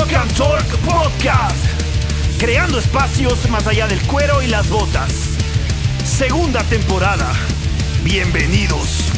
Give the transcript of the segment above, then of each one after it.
Rock and Talk Podcast, creando espacios más allá del cuero y las botas. Segunda temporada. Bienvenidos.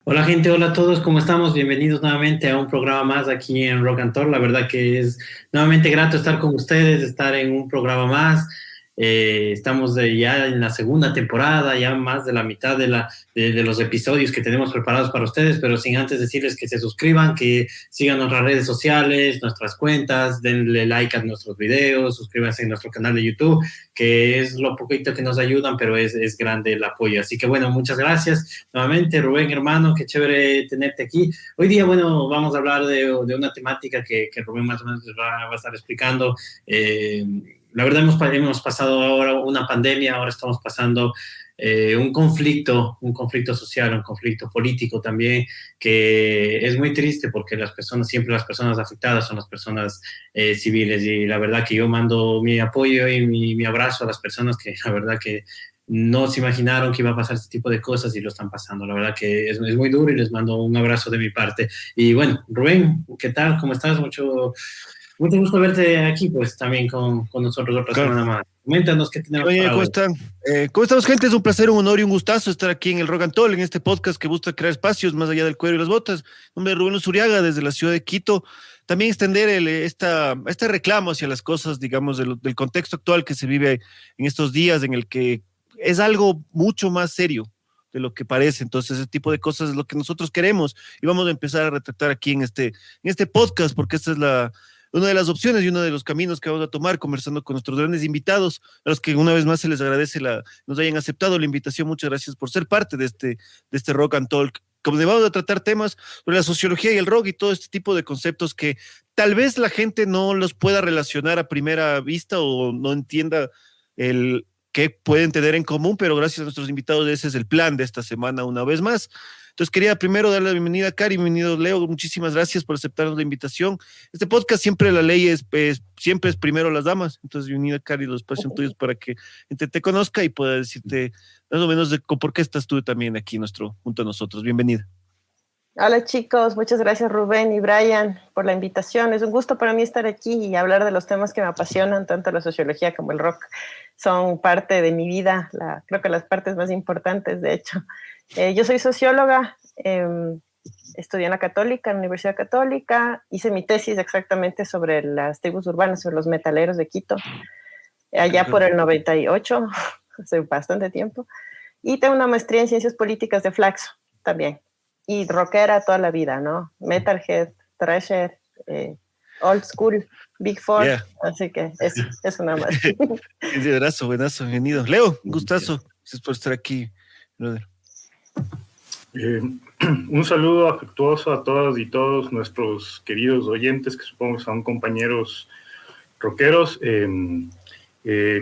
Hola gente, hola a todos, ¿cómo estamos? Bienvenidos nuevamente a un programa más aquí en Rock and Talk. La verdad que es nuevamente grato estar con ustedes, estar en un programa más. Estamos ya en la segunda temporada, ya más de la mitad de los episodios que tenemos preparados para ustedes, pero sin antes decirles que se suscriban, que sigan nuestras redes sociales, nuestras cuentas, denle like a nuestros videos, suscríbanse a nuestro canal de YouTube, que es lo poquito que nos ayudan, pero es grande el apoyo. Así que bueno, muchas gracias nuevamente, Rubén, hermano, qué chévere tenerte aquí. Hoy día, bueno, vamos a hablar de una temática que Rubén más o menos les va a estar explicando. La verdad hemos pasado ahora una pandemia, ahora estamos pasando un conflicto social, un conflicto político también, que es muy triste porque siempre las personas afectadas son las personas civiles, y la verdad que yo mando mi apoyo y mi abrazo a las personas que la verdad que no se imaginaron que iba a pasar este tipo de cosas y lo están pasando. La verdad que es muy duro y les mando un abrazo de mi parte. Y bueno, Rubén, ¿qué tal? ¿Cómo estás? Mucho gusto verte aquí, pues, también con nosotros otra semana más. Coméntanos qué tenemos para ¿Cómo hoy. están? ¿Cómo estamos, gente? Es un placer, un honor y un gustazo estar aquí en el Rock and Talk, en este podcast que busca crear espacios más allá del cuero y las botas. Mi nombre es Rubén Luzuriaga, desde la ciudad de Quito. También extender este reclamo hacia las cosas, digamos, del contexto actual que se vive en estos días, en el que es algo mucho más serio de lo que parece. Entonces, ese tipo de cosas es lo que nosotros queremos y vamos a empezar a retratar aquí en este podcast, porque esta es una de las opciones y uno de los caminos que vamos a tomar, conversando con nuestros grandes invitados, a los que una vez más se les agradece nos hayan aceptado la invitación. Muchas gracias por ser parte de este Rock and Talk, donde vamos a tratar temas sobre la sociología y el rock y todo este tipo de conceptos que tal vez la gente no los pueda relacionar a primera vista o no entienda el qué pueden tener en común, pero gracias a nuestros invitados ese es el plan de esta semana una vez más. Entonces quería primero darle la bienvenida a Cari, bienvenido Leo, muchísimas gracias por aceptarnos la invitación. Este podcast siempre la ley siempre es primero las damas, entonces bienvenida Cari, los espacios son tuyos para que gente te conozca y pueda decirte más o menos de por qué estás tú también aquí junto a nosotros. Bienvenida. Hola chicos, muchas gracias Rubén y Brian por la invitación. Es un gusto para mí estar aquí y hablar de los temas que me apasionan, tanto la sociología como el rock. Son parte de mi vida, creo que las partes más importantes, de hecho. Yo soy socióloga, estudié en la Católica, en la Universidad Católica, hice mi tesis exactamente sobre las tribus urbanas, sobre los metaleros de Quito, allá por el 98, hace bastante tiempo. Y tengo una maestría en ciencias políticas de Flaxo también. Y rockera toda la vida, ¿no? Metalhead, thrasher, old school, Big Four, yeah. Así que eso nada más. Buenazo, bienvenido. Leo, un gustazo. Gracias por estar aquí, brother. Un saludo afectuoso a todas y todos nuestros queridos oyentes, que supongo que son compañeros rockeros.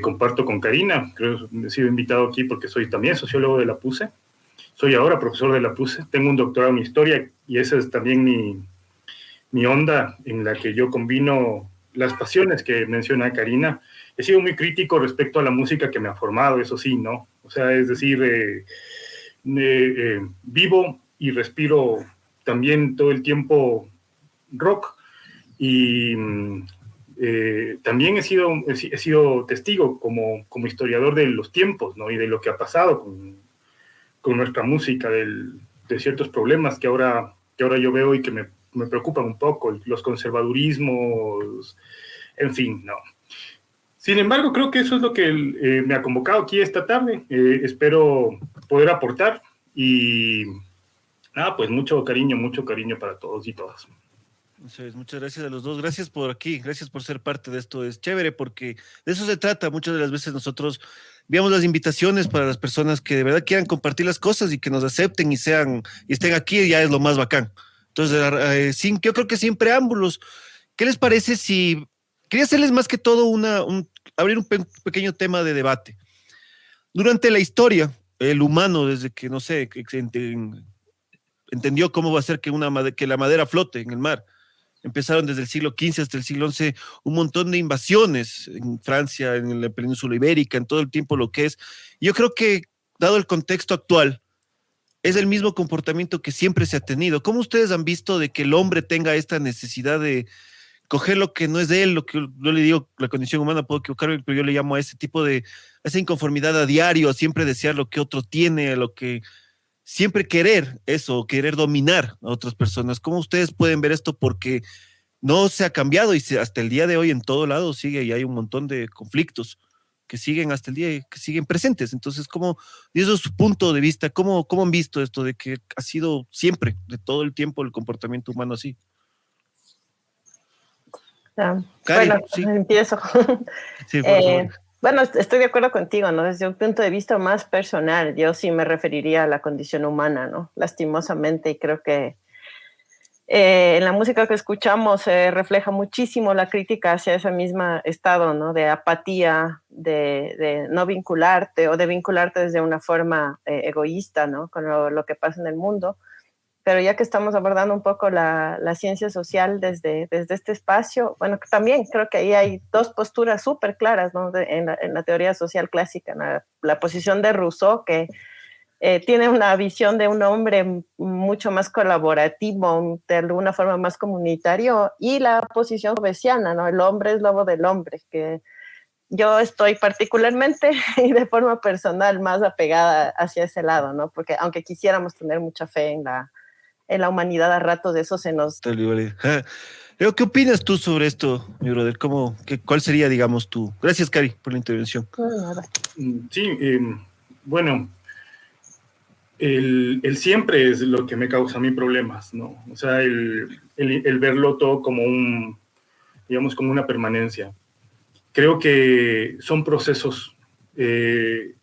Comparto con Karina, creo que he sido invitado aquí porque soy también sociólogo de la PUCE. Soy ahora profesor de la PUCE, tengo un doctorado en historia y esa es también mi onda en la que yo combino las pasiones que menciona Karina. He sido muy crítico respecto a la música que me ha formado, eso sí, ¿no? O sea, es decir, vivo y respiro también todo el tiempo rock y también he sido testigo como historiador de los tiempos, ¿no? Y de lo que ha pasado con nuestra música, de ciertos problemas que ahora yo veo y que me preocupan un poco, los conservadurismos, en fin, no. Sin embargo, creo que eso es lo que me ha convocado aquí esta tarde. Espero poder aportar y pues mucho cariño para todos y todas. Muchas gracias a los dos, gracias por ser parte de esto, es chévere porque de eso se trata. Muchas de las veces nosotros enviamos las invitaciones para las personas que de verdad quieran compartir las cosas y que nos acepten y estén aquí, ya es lo más bacán. Entonces, yo creo que sin preámbulos, ¿qué les parece si quería hacerles más que todo abrir un pequeño tema de debate? Durante la historia, el humano, desde que, no sé, entendió cómo va a ser que la madera flote en el mar, empezaron desde el siglo XV hasta el siglo XI un montón de invasiones en Francia, en la península ibérica, en todo el tiempo lo que es. Yo creo que, dado el contexto actual, es el mismo comportamiento que siempre se ha tenido. ¿Cómo ustedes han visto de que el hombre tenga esta necesidad de coger lo que no es de él, lo que yo le digo, la condición humana, puedo equivocarme, pero yo le llamo a ese tipo de, a esa inconformidad a diario, a siempre desear lo que otro tiene, a lo que siempre querer eso, querer dominar a otras personas? ¿Cómo ustedes pueden ver esto? Porque no se ha cambiado y hasta el día de hoy en todo lado sigue y hay un montón de conflictos que siguen hasta el día y que siguen presentes. Entonces, ¿cómo, y eso es su punto de vista, cómo han visto esto de que ha sido siempre, de todo el tiempo, el comportamiento humano así? Cari, bueno, sí. empiezo. Sí, por favor. Bueno, estoy de acuerdo contigo, ¿no? Desde un punto de vista más personal, yo sí me referiría a la condición humana, ¿no? Lastimosamente, y creo que en la música que escuchamos se refleja muchísimo la crítica hacia ese mismo estado, ¿no? De apatía, de no vincularte o de vincularte desde una forma egoísta, ¿no? Con lo que pasa en el mundo. Pero ya que estamos abordando un poco la ciencia social desde este espacio, bueno, también creo que ahí hay dos posturas súper claras, ¿no? En la teoría social clásica, ¿no? La posición de Rousseau, que tiene una visión de un hombre mucho más colaborativo, de alguna forma más comunitario, y la posición hobbesiana, ¿no? El hombre es lobo del hombre, que yo estoy particularmente y de forma personal más apegada hacia ese lado, ¿no? Porque aunque quisiéramos tener mucha fe en la humanidad, a ratos de eso se nos... Leo, ¿qué opinas tú sobre esto, mi brother? ¿Cuál sería, digamos, tú? Gracias, Cari, por la intervención. Sí, bueno, el siempre es lo que me causa a mí problemas, ¿no? O sea, el verlo todo como digamos, como una permanencia. Creo que son procesos.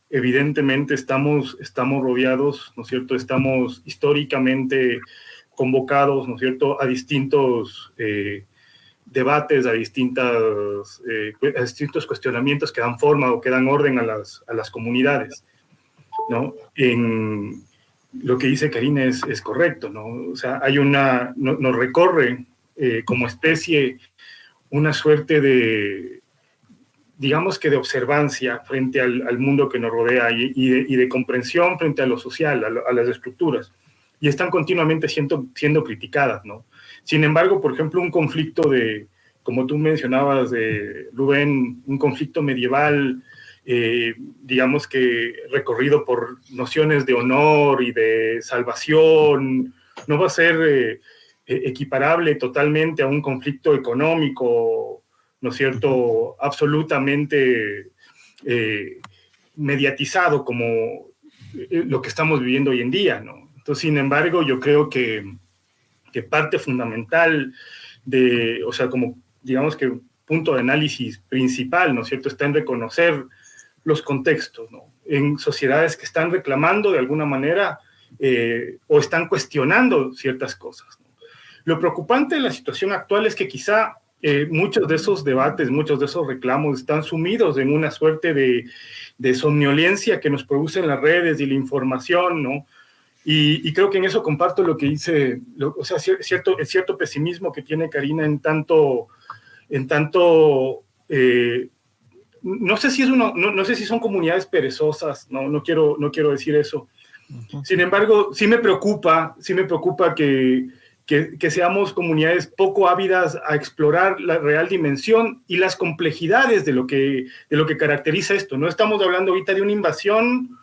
Evidentemente estamos rodeados, ¿no es cierto? Estamos históricamente convocados, ¿no es cierto?, a distintos debates, a distintos cuestionamientos que dan forma o que dan orden a las comunidades, ¿no? En lo que dice Karina es correcto, ¿no? O sea, nos recorre como especie una suerte de, digamos que de observancia frente al mundo que nos rodea y de comprensión frente a lo social, a las estructuras, y están continuamente siendo criticadas, ¿no? Sin embargo, por ejemplo, un conflicto como tú mencionabas, Rubén, un conflicto medieval, digamos que recorrido por nociones de honor y de salvación, no va a ser equiparable totalmente a un conflicto económico, ¿no es cierto?, absolutamente mediatizado como lo que estamos viviendo hoy en día, ¿no? Entonces, sin embargo, yo creo que parte fundamental o sea, como digamos que punto de análisis principal, ¿no es cierto?, está en reconocer los contextos, ¿no? En sociedades que están reclamando de alguna manera o están cuestionando ciertas cosas, ¿no? Lo preocupante de la situación actual es que quizá muchos de esos debates, muchos de esos reclamos están sumidos en una suerte de somnolencia que nos producen las redes y la información, ¿no? Y creo que en eso comparto lo que dice, o sea, cierto pesimismo que tiene Karina en tanto no sé si son comunidades perezosas, no quiero decir eso. Sin embargo, sí me preocupa que seamos comunidades poco ávidas a explorar la real dimensión y las complejidades de lo que caracteriza esto. No estamos hablando ahorita de una invasión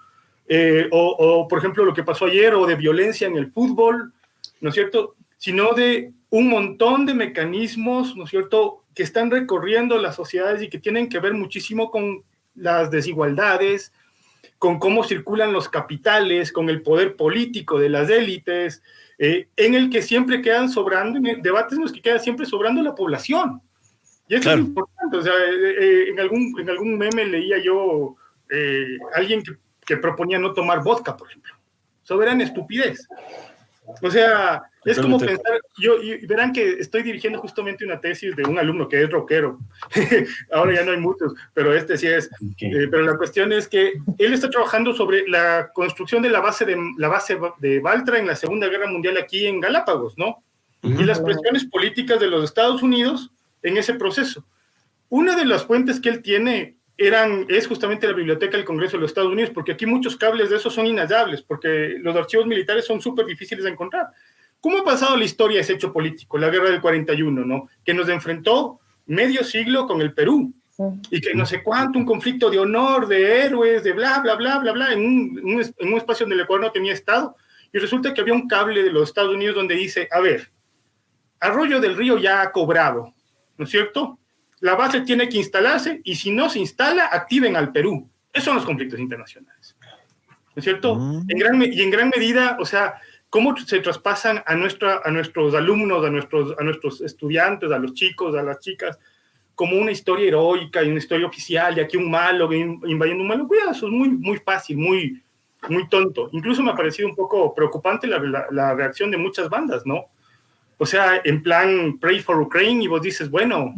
o, por ejemplo, lo que pasó ayer, o de violencia en el fútbol, ¿no es cierto?, sino de un montón de mecanismos, ¿no es cierto?, que están recorriendo las sociedades y que tienen que ver muchísimo con las desigualdades, con cómo circulan los capitales, con el poder político de las élites, en el que siempre quedan sobrando, en debates en los que queda siempre sobrando la población. Y eso es importante. O sea, en algún meme leía yo alguien que proponía no tomar vodka, por ejemplo. Soberana estupidez. O sea, es como pensar, y verán que estoy dirigiendo justamente una tesis de un alumno que es rockero. Ahora ya no hay muchos, pero este sí es. Okay. Pero la cuestión es que él está trabajando sobre la construcción de la base de Baltra en la Segunda Guerra Mundial aquí en Galápagos, ¿no? Uh-huh. Y las presiones políticas de los Estados Unidos en ese proceso. Una de las fuentes que él tiene es justamente la Biblioteca del Congreso de los Estados Unidos, porque aquí muchos cables de esos son inhallables, porque los archivos militares son súper difíciles de encontrar. ¿Cómo ha pasado la historia de ese hecho político, la guerra del 41, ¿no? Que nos enfrentó medio siglo con el Perú, y que no sé cuánto, un conflicto de honor, de héroes, de bla, bla, bla, bla, bla, en un espacio donde el Ecuador no tenía Estado, y resulta que había un cable de los Estados Unidos donde dice, a ver, Arroyo del Río ya ha cobrado, ¿no es cierto? La base tiene que instalarse, y si no se instala, activen al Perú. Esos son los conflictos internacionales, ¿no es cierto? En gran medida, o sea, cómo se traspasan a nuestros alumnos, a nuestros estudiantes, a los chicos, a las chicas, como una historia heroica y una historia oficial, de aquí un malo invadiendo un malo. Cuidado, eso es muy, muy fácil, muy, muy tonto. Incluso me ha parecido un poco preocupante la reacción de muchas bandas, ¿no? O sea, en plan, Pray for Ukraine, y vos dices, bueno,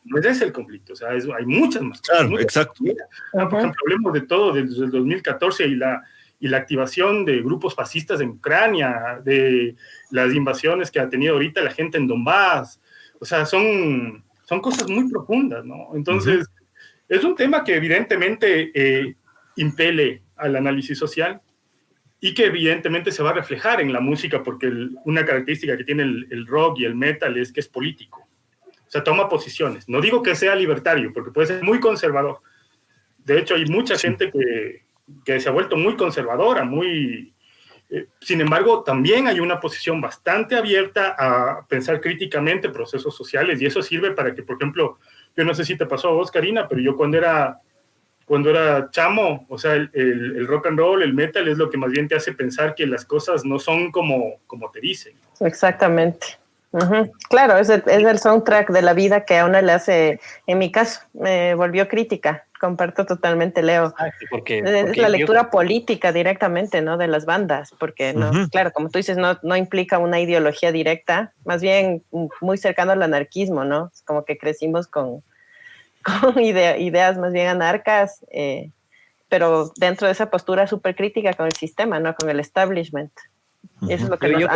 no es ese el conflicto, o sea, hay muchas más cosas. Claro, exacto. Por ejemplo, hablemos de todo desde el 2014 y la activación de grupos fascistas en Ucrania, de las invasiones que ha tenido ahorita la gente en Donbass. O sea, son cosas muy profundas, ¿no? Entonces, es un tema que evidentemente impele al análisis social y que evidentemente se va a reflejar en la música, porque una característica que tiene el rock y el metal es que es político. O sea, toma posiciones. No digo que sea libertario, porque puede ser muy conservador. De hecho, hay mucha gente que se ha vuelto muy conservadora, sin embargo, también hay una posición bastante abierta a pensar críticamente procesos sociales, y eso sirve para que, por ejemplo, yo no sé si te pasó a vos, Karina, pero yo cuando era chamo, o sea, el rock and roll, el metal, es lo que más bien te hace pensar que las cosas no son como te dicen. Exactamente. Claro, es el soundtrack de la vida que a una le hace, en mi caso, me volvió crítica. Comparto totalmente, Leo. Porque es la lectura política directamente, ¿no? De las bandas, porque no, claro, como tú dices, no implica una ideología directa, más bien muy cercano al anarquismo, ¿no? Es como que crecimos con ideas más bien anarcas, pero dentro de esa postura súper crítica con el sistema, ¿no? Con el establishment. Y eso es lo que yo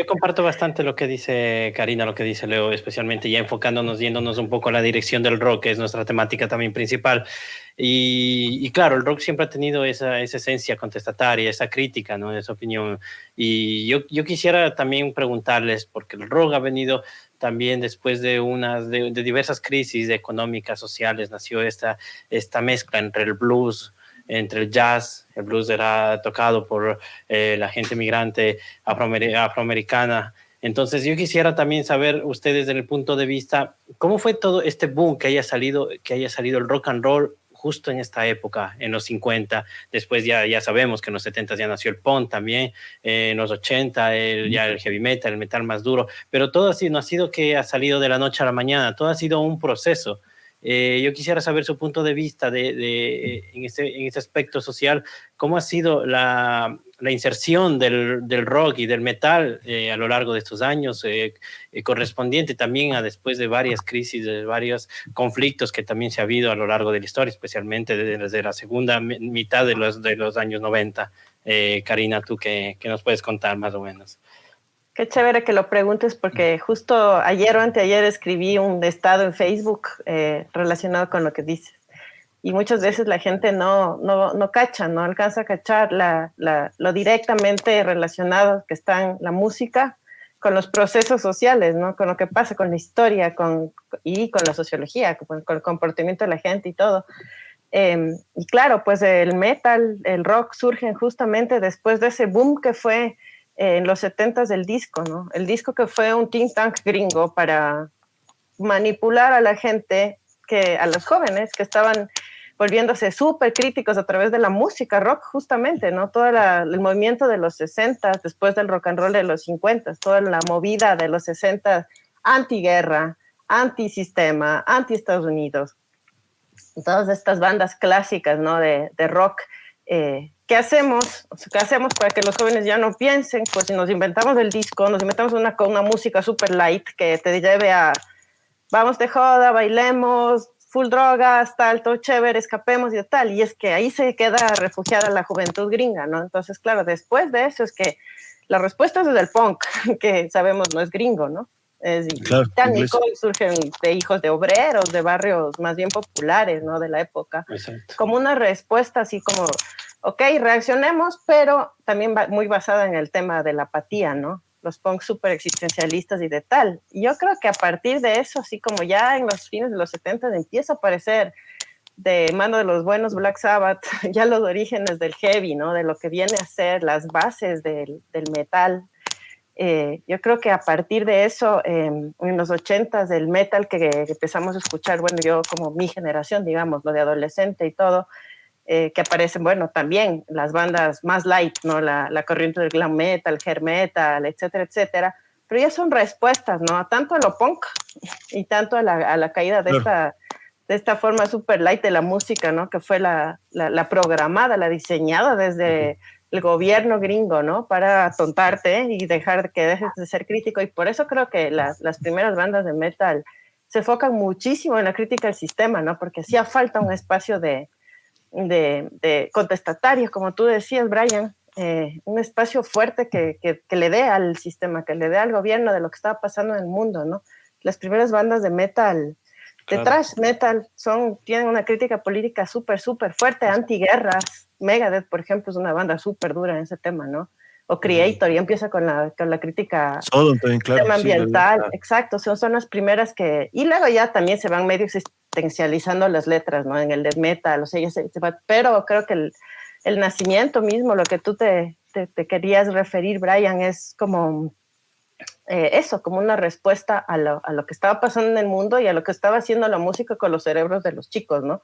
comparto bastante lo que dice Karina, lo que dice Leo, especialmente ya yéndonos un poco a la dirección del rock, que es nuestra temática también principal. Y claro, el rock siempre ha tenido esa esencia contestataria, esa crítica, ¿no? Esa opinión. Y yo quisiera también preguntarles, porque el rock ha venido también después de diversas crisis económicas, sociales, nació esta mezcla entre el blues, entre el jazz. El blues era tocado por la gente migrante afroamericana. Entonces yo quisiera también saber, ustedes desde el punto de vista, ¿cómo fue todo este boom que haya salido el rock and roll justo en esta época, en los 50? Después ya sabemos que en los 70 ya nació el punk también, en los 80 ya el heavy metal, el metal más duro, pero todo así no ha sido que ha salido de la noche a la mañana, todo ha sido un proceso. Yo quisiera saber su punto de vista en este aspecto social, cómo ha sido la inserción del rock y del metal a lo largo de estos años, correspondiente también a después de varias crisis, de varios conflictos que también se ha habido a lo largo de la historia, especialmente desde la segunda mitad de los años 90. Karina, ¿tú qué nos puedes contar más o menos? Qué chévere que lo preguntes, porque justo ayer o anteayer escribí un estado en Facebook relacionado con lo que dices. Y muchas veces la gente no cacha, no alcanza a cachar lo directamente relacionado que están la música con los procesos sociales, ¿no? Con lo que pasa, con la historia y con la sociología, con el comportamiento de la gente y todo. Y claro, pues el metal, el rock surgen justamente después de ese boom que fue en los 70s del disco, ¿no? El disco que fue un think tank gringo para manipular a la gente, a los jóvenes que estaban volviéndose súper críticos a través de la música rock, justamente, ¿no? Todo el movimiento de los 60s, después del rock and roll de los 50s, toda la movida de los 60s, antiguerra, antisistema, anti-Estados Unidos. Todas estas bandas clásicas, ¿no? De rock. ¿Qué hacemos? ¿Qué hacemos para que los jóvenes ya no piensen? Pues si nos inventamos el disco, nos inventamos una música super light que te lleve a vamos de joda, bailemos, full drogas, tal, todo chévere, escapemos y tal. Y es que ahí se queda refugiada la juventud gringa, ¿no? Entonces, claro, después de eso es que la respuesta es desde el punk, que sabemos no es gringo, ¿no? Es Claro, británico y surgen de hijos de obreros, de barrios más bien populares, ¿no? De la época. Exacto. Como una respuesta así como, ok, reaccionemos, pero también muy basada en el tema de la apatía, ¿no? Los punks súper existencialistas y de tal. Y yo creo que a partir de eso, así como ya en los fines de los 70 empieza a aparecer de mano de los buenos Black Sabbath, ya los orígenes del heavy, ¿no? De lo que viene a ser las bases del metal. Yo creo que a partir de eso, en los 80s, del metal que empezamos a escuchar, bueno, yo como mi generación, digamos, lo de adolescente y todo, que aparecen, bueno, también las bandas más light, ¿no? La corriente del glam metal, hair metal, etcétera, etcétera, pero ya son respuestas, ¿no? Tanto a lo punk y tanto a la caída de esta forma super light de la música, ¿no? Que fue la programada, la diseñada desde el gobierno gringo, ¿no? Para tontarte y dejar que dejes de ser crítico. Y por eso creo que las primeras bandas de metal se enfocan muchísimo en la crítica al sistema, ¿no? Porque hacía falta un espacio de contestatario, como tú decías, Brian, un espacio fuerte que le dé al sistema, que le dé al gobierno de lo que estaba pasando en el mundo, ¿no? Las primeras bandas de metal, de thrash metal, tienen una crítica política súper, súper fuerte, antiguerras. Megadeth, por ejemplo, es una banda súper dura en ese tema, ¿no? O Creator, ya empieza con la crítica también, claro, tema ambiental, claro. exacto, son las primeras que... Y luego ya también se van medio existencializando las letras, ¿no? En el death metal, o sea, pero creo que el nacimiento mismo, lo que tú te querías referir, Brian, es como... eso, como una respuesta a lo que estaba pasando en el mundo y a lo que estaba haciendo la música con los cerebros de los chicos, ¿no?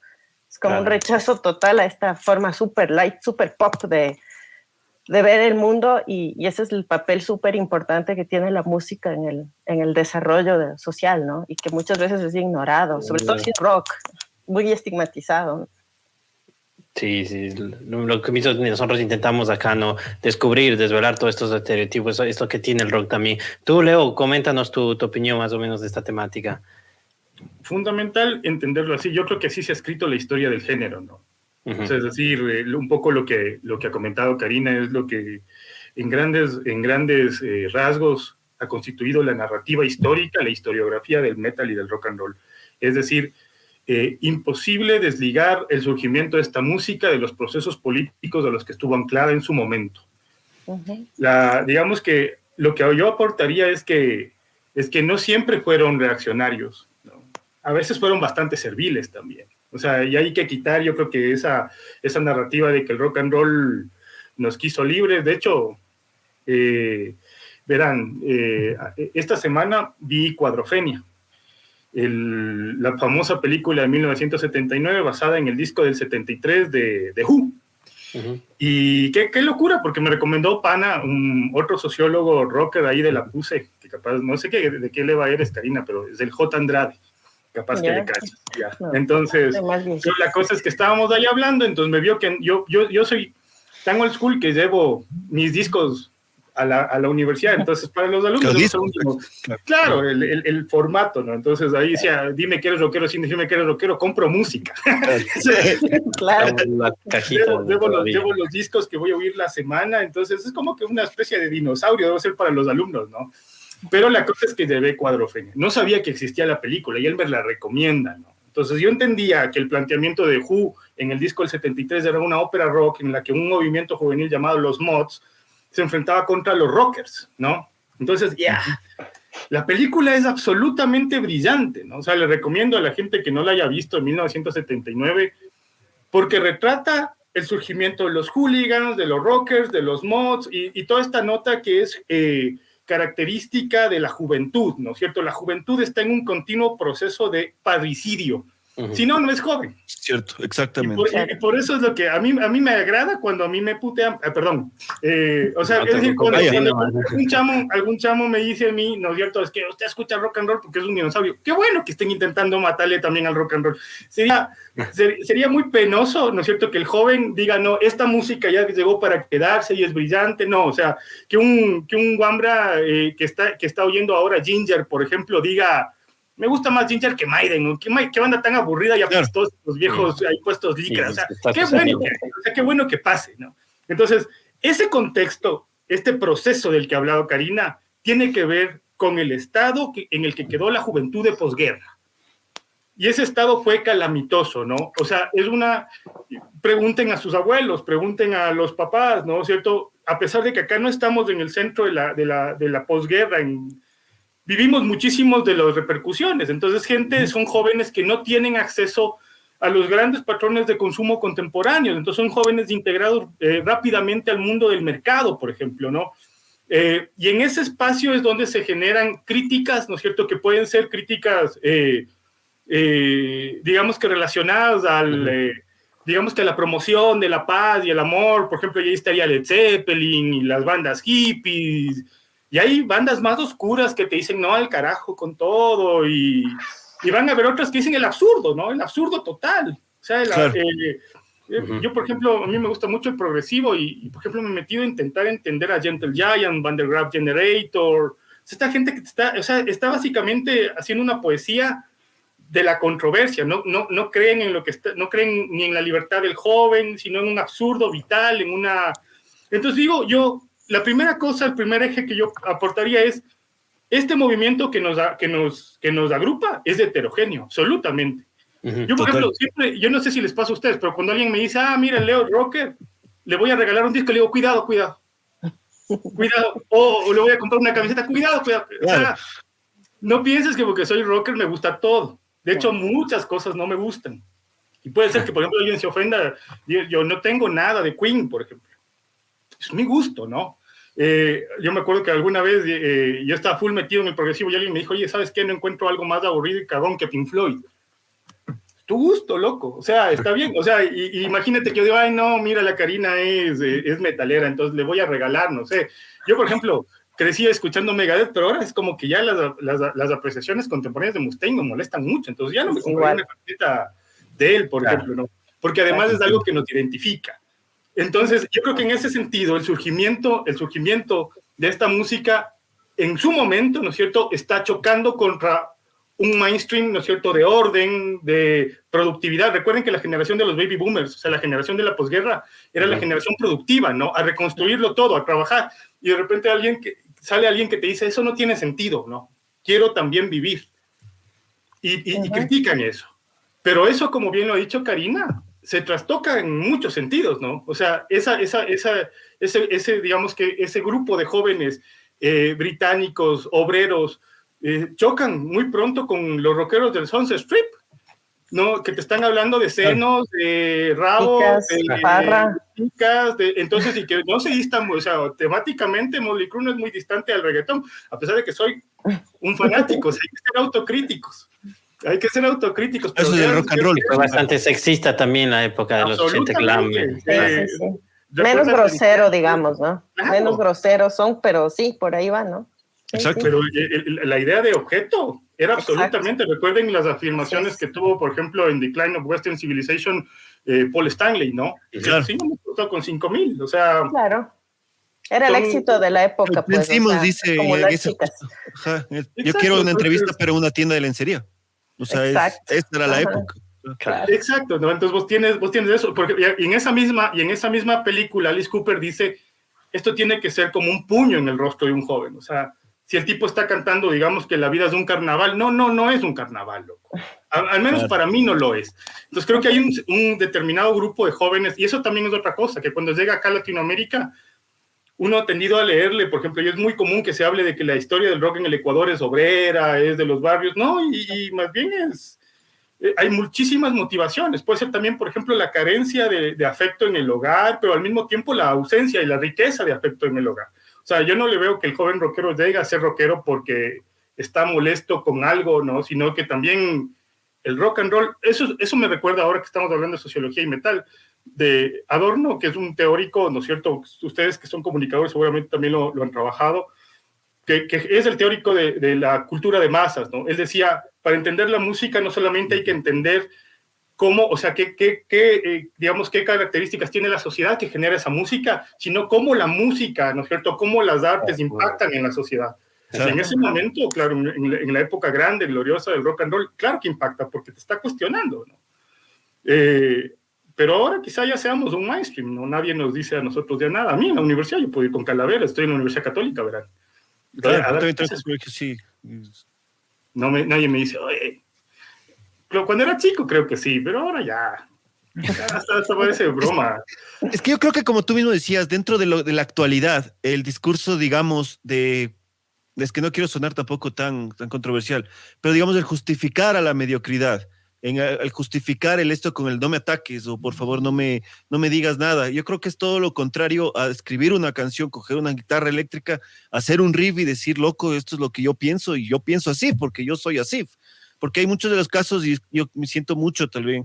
Es como un rechazo total a esta forma super light, super pop de ver el mundo y ese es el papel súper importante que tiene la música en el desarrollo social, ¿no? Y que muchas veces es ignorado, sobre todo si es rock, muy estigmatizado, ¿no? Sí, lo que nosotros intentamos acá, ¿no? Descubrir, desvelar todos estos estereotipos, esto que tiene el rock también. Tú, Leo, coméntanos tu opinión más o menos de esta temática. Fundamental entenderlo así. Yo creo que así se ha escrito la historia del género, ¿no? Uh-huh. O sea, es decir, un poco lo que ha comentado Karina es lo que en grandes rasgos ha constituido la narrativa histórica, la historiografía del metal y del rock and roll. Es decir, imposible desligar el surgimiento de esta música de los procesos políticos a los que estuvo anclada en su momento. Uh-huh. Digamos que lo que yo aportaría es que no siempre fueron reaccionarios, ¿no? A veces fueron bastante serviles también. O sea, y hay que quitar, yo creo que esa narrativa de que el rock and roll nos quiso libres. De hecho, verán, esta semana vi Cuadrofenia, la famosa película de 1979 basada en el disco del 73 de Who. Uh-huh. Y qué locura, porque me recomendó Pana, otro sociólogo rocker ahí de la PUSE, que capaz, no sé de qué le va a ir Karina, pero es del J. Andrade, capaz que le cachas. No, entonces, la cosa es que estábamos ahí hablando, entonces me vio que yo soy tan old school que llevo mis discos a la universidad, entonces para los alumnos claro, el formato, ¿no? Entonces ahí decía, dime que eres rockero, sin decirme que eres rockero, compro música. Claro. Llevo los discos que voy a oír la semana, entonces es como que una especie de dinosaurio, debe ser para los alumnos, ¿no? Pero la cosa es que llevé Cuadrofenia. No sabía que existía la película y él me la recomienda, ¿no? Entonces yo entendía que el planteamiento de Who en el disco del 73 era una ópera rock en la que un movimiento juvenil llamado los Mods se enfrentaba contra los rockers, ¿no? Entonces, la película es absolutamente brillante, ¿no? O sea, le recomiendo a la gente que no la haya visto en 1979, porque retrata el surgimiento de los hooligans, de los rockers, de los mods, y toda esta nota que es característica de la juventud, ¿no es cierto? La juventud está en un continuo proceso de parricidio. Uh-huh. Si no, no es joven. Cierto, exactamente. Y por eso es lo que a mí me agrada cuando a mí me putean, perdón. O sea, es decir, cuando algún chamo me dice a mí, ¿no es cierto? Es que usted escucha rock and roll porque es un dinosaurio. Qué bueno que estén intentando matarle también al rock and roll. Sería muy penoso, ¿no es cierto? Que el joven diga, no, esta música ya llegó para quedarse y es brillante. No, o sea, que un guambra que está oyendo ahora Ginger, por ejemplo, diga, me gusta más Ginger que Maiden, ¿no? ¿Qué banda tan aburrida y apestosos los viejos ahí puestos licras? O sea, qué bueno que pase, ¿no? Entonces, ese contexto, este proceso del que ha hablado Karina, tiene que ver con el estado en el que quedó la juventud de posguerra. Y ese estado fue calamitoso, ¿no? O sea, pregunten a sus abuelos, pregunten a los papás, ¿no es cierto? A pesar de que acá no estamos en el centro de la posguerra, vivimos muchísimos de las repercusiones. Entonces, son jóvenes que no tienen acceso a los grandes patrones de consumo contemporáneos. Entonces, son jóvenes integrados rápidamente al mundo del mercado, por ejemplo, ¿no? Y en ese espacio es donde se generan críticas, ¿no es cierto?, que pueden ser críticas, digamos que relacionadas digamos que a la promoción de la paz y el amor. Por ejemplo, ahí estaría Led Zeppelin y las bandas hippies, y hay bandas más oscuras que te dicen no al carajo con todo, y van a haber otras que dicen el absurdo, ¿no? El absurdo total. O sea, claro. Yo, por ejemplo, a mí me gusta mucho el progresivo y por ejemplo, me he metido a intentar entender a Gentle Giant, Van der Graaf Generator. Esta gente que está básicamente haciendo una poesía de la controversia. No creen en lo que no creen ni en la libertad del joven, sino en un absurdo vital, Entonces digo, la primera cosa, el primer eje que yo aportaría es este movimiento que nos agrupa es heterogéneo, absolutamente. Yo, por ejemplo, siempre, yo no sé si les pasa a ustedes, pero cuando alguien me dice, mira, Leo rocker, le voy a regalar un disco, le digo, cuidado, o le voy a comprar una camiseta, cuidado. Claro. O sea, no pienses que porque soy rocker me gusta todo. De hecho, muchas cosas no me gustan. Y puede ser que, por ejemplo, alguien se ofenda. Yo no tengo nada de Queen, por ejemplo. Es mi gusto, ¿no? Yo me acuerdo que alguna vez yo estaba full metido en el progresivo y alguien me dijo, oye, ¿sabes qué? No encuentro algo más aburrido y cagón que Pink Floyd. Tu gusto, loco. O sea, está bien. O sea, y imagínate que yo digo, ay, no, mira, la Karina es metalera, entonces le voy a regalar, no sé. Yo, por ejemplo, crecí escuchando Megadeth, pero ahora es como que ya las apreciaciones contemporáneas de Mustaine me molestan mucho, entonces ya no me compré una camiseta de él, por ejemplo, ¿no? Porque además es algo que nos identifica. Entonces, yo creo que en ese sentido, el surgimiento de esta música, en su momento, ¿no es cierto?, está chocando contra un mainstream, ¿no es cierto?, de orden, de productividad. Recuerden que la generación de los baby boomers, o sea, la generación de la posguerra, era la generación productiva, ¿no?, a reconstruirlo todo, a trabajar, y de repente sale alguien que te dice, eso no tiene sentido, ¿no?, quiero también vivir, y critican eso. Pero eso, como bien lo ha dicho Karina, se trastoca en muchos sentidos, ¿no? O sea, digamos que ese grupo de jóvenes británicos, obreros, chocan muy pronto con los rockeros del Sunset Strip, ¿no? Que te están hablando de senos, de rabo, de entonces, y que no se distan, o sea, temáticamente Motley Crue no es muy distante al reggaetón, a pesar de que soy un fanático, o sea, hay que ser autocríticos. Hay que ser autocríticos. Eso del rock and roll. Fue bastante sexista también la época de los 80 glam. Sí. Menos grosero, digamos, ¿no? Claro. Menos groseros son, pero sí, por ahí va, ¿no? Sí, exacto. Pero la idea de objeto era absolutamente, recuerden las afirmaciones que tuvo, por ejemplo, en Decline of Western Civilization, Paul Stanley, ¿no? Claro. Sí, me costó con 5,000, o sea... Claro. Era el éxito de la época, pues. Simmons dice, como las chicas. Yo quiero una entrevista, pero en una tienda de lencería. O sea, esta era la época. Claro. Exacto, ¿no? Entonces vos tienes eso, porque en esa misma película Alice Cooper dice, esto tiene que ser como un puño en el rostro de un joven. O sea, si el tipo está cantando, digamos que la vida es un carnaval, no es un carnaval, loco. Al menos para mí no lo es. Entonces creo que hay un determinado grupo de jóvenes, y eso también es otra cosa, que cuando llega acá a Latinoamérica, uno ha tendido a leerle, por ejemplo, y es muy común que se hable de que la historia del rock en el Ecuador es obrera, es de los barrios, no, y más bien hay muchísimas motivaciones. Puede ser también, por ejemplo, la carencia de afecto en el hogar, pero al mismo tiempo la ausencia y la riqueza de afecto en el hogar. O sea, yo no le veo que el joven rockero llegue a ser rockero porque está molesto con algo, ¿no? Sino que también el rock and roll, eso me recuerda ahora que estamos hablando de sociología y metal, de Adorno, que es un teórico, ¿no es cierto? Ustedes que son comunicadores seguramente también lo han trabajado, que es el teórico de la cultura de masas, ¿no? Él decía, para entender la música no solamente hay que entender cómo, o sea, digamos, qué características tiene la sociedad que genera esa música, sino cómo la música, ¿no es cierto?, cómo las artes impactan en la sociedad. Claro. En ese momento, claro, en la época grande, gloriosa del rock and roll, claro que impacta, porque te está cuestionando, ¿no? Pero ahora quizá ya seamos un mainstream, ¿no? Nadie nos dice a nosotros ya nada. A mí en la universidad yo puedo ir con Calavera, estoy en la Universidad Católica, verán. Claro, A yo dar también tengo clases, que sí. nadie me dice, oye, cuando era chico creo que sí, pero ahora ya hasta parece broma. Es que yo creo que como tú mismo decías, dentro de la actualidad, el discurso, digamos, es que no quiero sonar tampoco tan controversial, pero digamos el justificar a la mediocridad, el justificar el esto con el no me ataques o por favor no me digas nada. Yo creo que es todo lo contrario a escribir una canción, coger una guitarra eléctrica, hacer un riff y decir, loco, esto es lo que yo pienso y yo pienso así porque yo soy así. Porque hay muchos de los casos, y yo me siento mucho tal vez,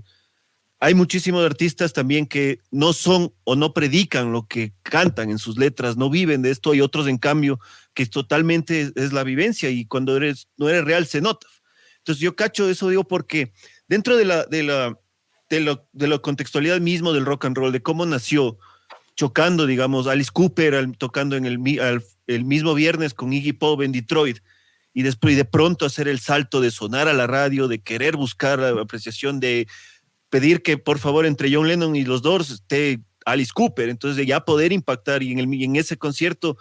hay muchísimos artistas también que no son o no predican lo que cantan en sus letras, no viven de esto. Hay otros, en cambio, que totalmente es la vivencia y cuando no eres real se nota. Entonces yo cacho eso, digo, porque dentro de la contextualidad mismo del rock and roll, de cómo nació, chocando, digamos, Alice Cooper tocando el mismo viernes con Iggy Pop en Detroit, y después de pronto hacer el salto de sonar a la radio, de querer buscar la apreciación, de pedir que por favor entre John Lennon y los Doors esté Alice Cooper, entonces de ya poder impactar y en ese concierto,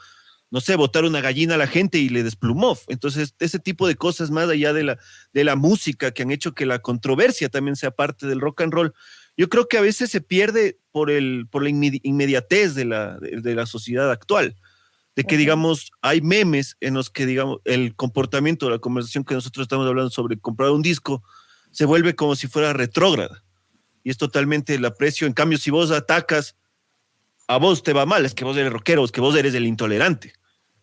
no sé, botar una gallina a la gente y le desplumó. Entonces ese tipo de cosas más allá de la música que han hecho que la controversia también sea parte del rock and roll, yo creo que a veces se pierde por la inmediatez de la sociedad actual, de que, digamos, hay memes en los que, digamos, el comportamiento, la conversación que nosotros estamos hablando sobre comprar un disco, se vuelve como si fuera retrógrada y es totalmente el aprecio. En cambio, si vos atacas, a vos te va mal, es que vos eres rockero, es que vos eres el intolerante.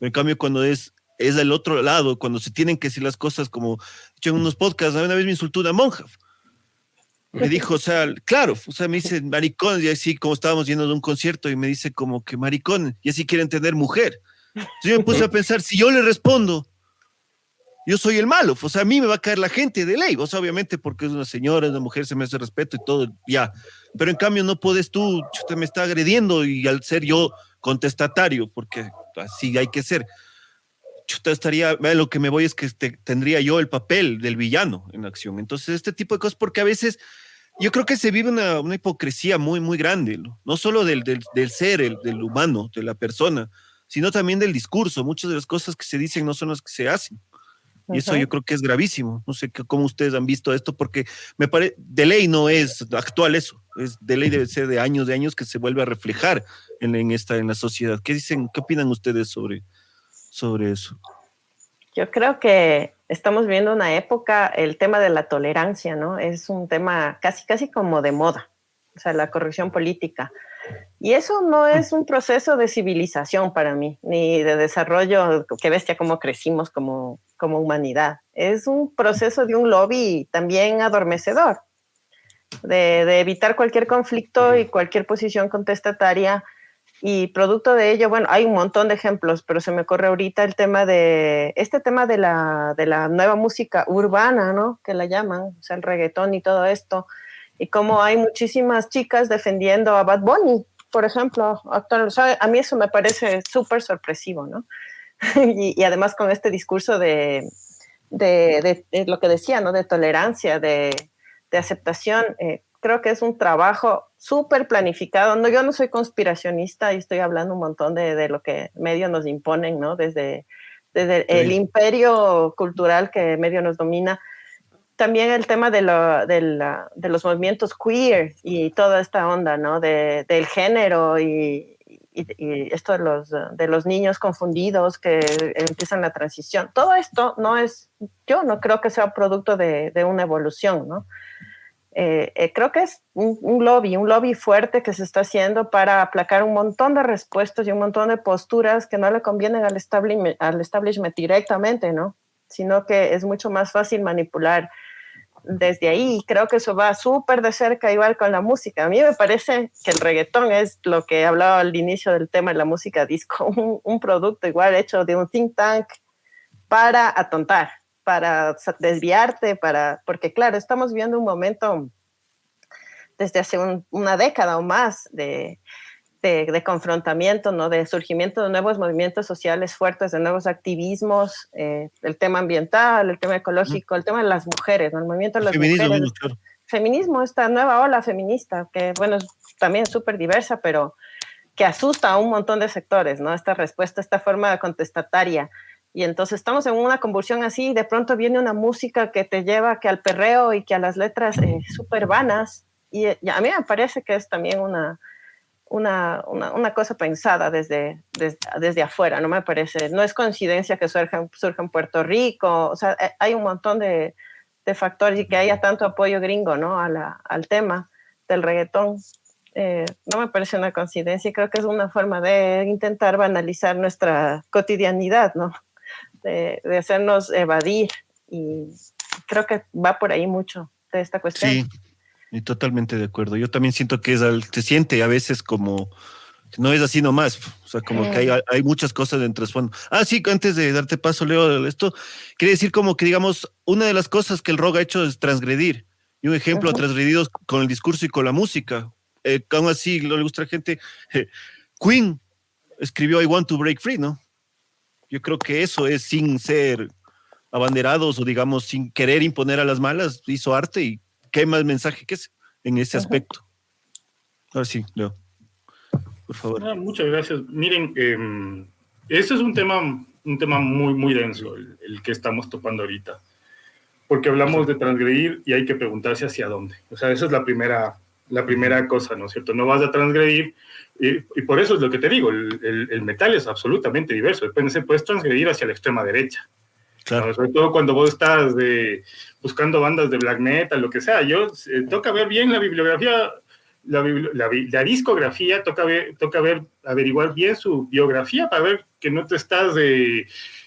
Pero en cambio, cuando es del otro lado, cuando se tienen que decir las cosas, como he hecho en unos podcasts, una vez me insultó una monja. Me dijo, o sea, claro, o sea, me dice maricón, y así como estábamos yendo de un concierto, y me dice como que maricón, y así quieren tener mujer. Entonces yo me puse a pensar, si yo le respondo, yo soy el malo, o sea, a mí me va a caer la gente de ley, o sea, obviamente porque es una señora, es una mujer, se me hace respeto y todo, ya, pero en cambio no puedes tú, usted me está agrediendo y al ser yo contestatario, porque así hay que ser, chuta, estaría, lo que me voy es que tendría yo el papel del villano en la acción, entonces este tipo de cosas, porque a veces yo creo que se vive una hipocresía muy, muy grande, no solo del ser, del humano, de la persona, sino también del discurso, muchas de las cosas que se dicen no son las que se hacen. Y eso yo creo que es gravísimo. No sé cómo ustedes han visto esto, porque me parece, de ley no es actual eso, es de ley debe ser de años que se vuelve a reflejar en la sociedad. ¿Qué dicen, qué opinan ustedes sobre eso? Yo creo que estamos viviendo una época, el tema de la tolerancia, ¿no? Es un tema casi como de moda, o sea, la corrección política. Y eso no es un proceso de civilización para mí, ni de desarrollo, qué bestia cómo crecimos como humanidad. Es un proceso de un lobby también adormecedor, de evitar cualquier conflicto y cualquier posición contestataria. Y producto de ello, bueno, hay un montón de ejemplos, pero se me ocurre ahorita el tema de la nueva música urbana, ¿no? Que la llaman, o sea, el reggaetón y todo esto. Y como hay muchísimas chicas defendiendo a Bad Bunny, por ejemplo, actual, o sea, a mí eso me parece súper sorpresivo, ¿no? y además con este discurso de lo que decía, ¿no? De tolerancia, de aceptación, creo que es un trabajo súper planificado. No, yo no soy conspiracionista y estoy hablando un montón de lo que medios nos imponen, ¿no? Desde el imperio cultural que medio nos domina. También el tema de los movimientos queer y toda esta onda, ¿no? Del género y esto de los niños confundidos que empiezan la transición. Todo esto yo no creo que sea producto de una evolución, ¿no? Creo que es un lobby fuerte que se está haciendo para aplacar un montón de respuestas y un montón de posturas que no le convienen al establishment directamente, ¿no? Sino que es mucho más fácil manipular desde ahí. Creo que eso va súper de cerca igual con la música. A mí me parece que el reggaetón es lo que hablaba al inicio del tema de la música disco, un producto igual hecho de un think tank para atontar, para desviarte, porque claro, estamos viendo un momento desde hace una década o más de confrontamiento, ¿no? De surgimiento de nuevos movimientos sociales fuertes, de nuevos activismos, el tema ambiental, el tema ecológico, el tema de las mujeres, ¿no? El movimiento de las Feminismo, mujeres. mismo, claro. Feminismo, esta nueva ola feminista, que bueno, es también súper diversa, pero que asusta a un montón de sectores, ¿no? Esta respuesta, esta forma contestataria. Y entonces estamos en una convulsión así, y de pronto viene una música que te lleva que al perreo y que a las letras súper vanas. Y a mí me parece que es también una cosa pensada desde afuera, no me parece. No es coincidencia que surja en Puerto Rico. O sea, hay un montón de factores y que haya tanto apoyo gringo, ¿no? al tema del reggaetón. No me parece una coincidencia, creo que es una forma de intentar banalizar nuestra cotidianidad, ¿no? De hacernos evadir, y creo que va por ahí mucho de esta cuestión. Sí, y totalmente de acuerdo. Yo también siento que se siente a veces como que no es así nomás, o sea, como que hay muchas cosas en trasfondo. Sí, antes de darte paso, Leo, esto quiere decir como que, digamos, una de las cosas que el rock ha hecho es transgredir, y un ejemplo ha transgredido con el discurso y con la música. Aún así, no le gusta a la gente. Queen escribió I Want to Break Free, ¿no? Yo creo que eso es sin ser abanderados o, digamos, sin querer imponer a las malas, hizo arte, y qué más mensaje que ese en ese aspecto. Ahora sí, Leo, por favor. Muchas gracias. Miren, este es un tema muy, muy denso, el que estamos topando ahorita, porque hablamos de transgredir y hay que preguntarse hacia dónde. O sea, esa es la primera cosa, ¿no es cierto? No vas a transgredir, y por eso es lo que te digo, el metal es absolutamente diverso. Puedes transgredir hacia la extrema derecha. Claro. ¿No? Sobre todo cuando vos estás buscando bandas de black metal, lo que sea. Toca ver bien la bibliografía, la discografía, toca averiguar bien su biografía para ver que no te estás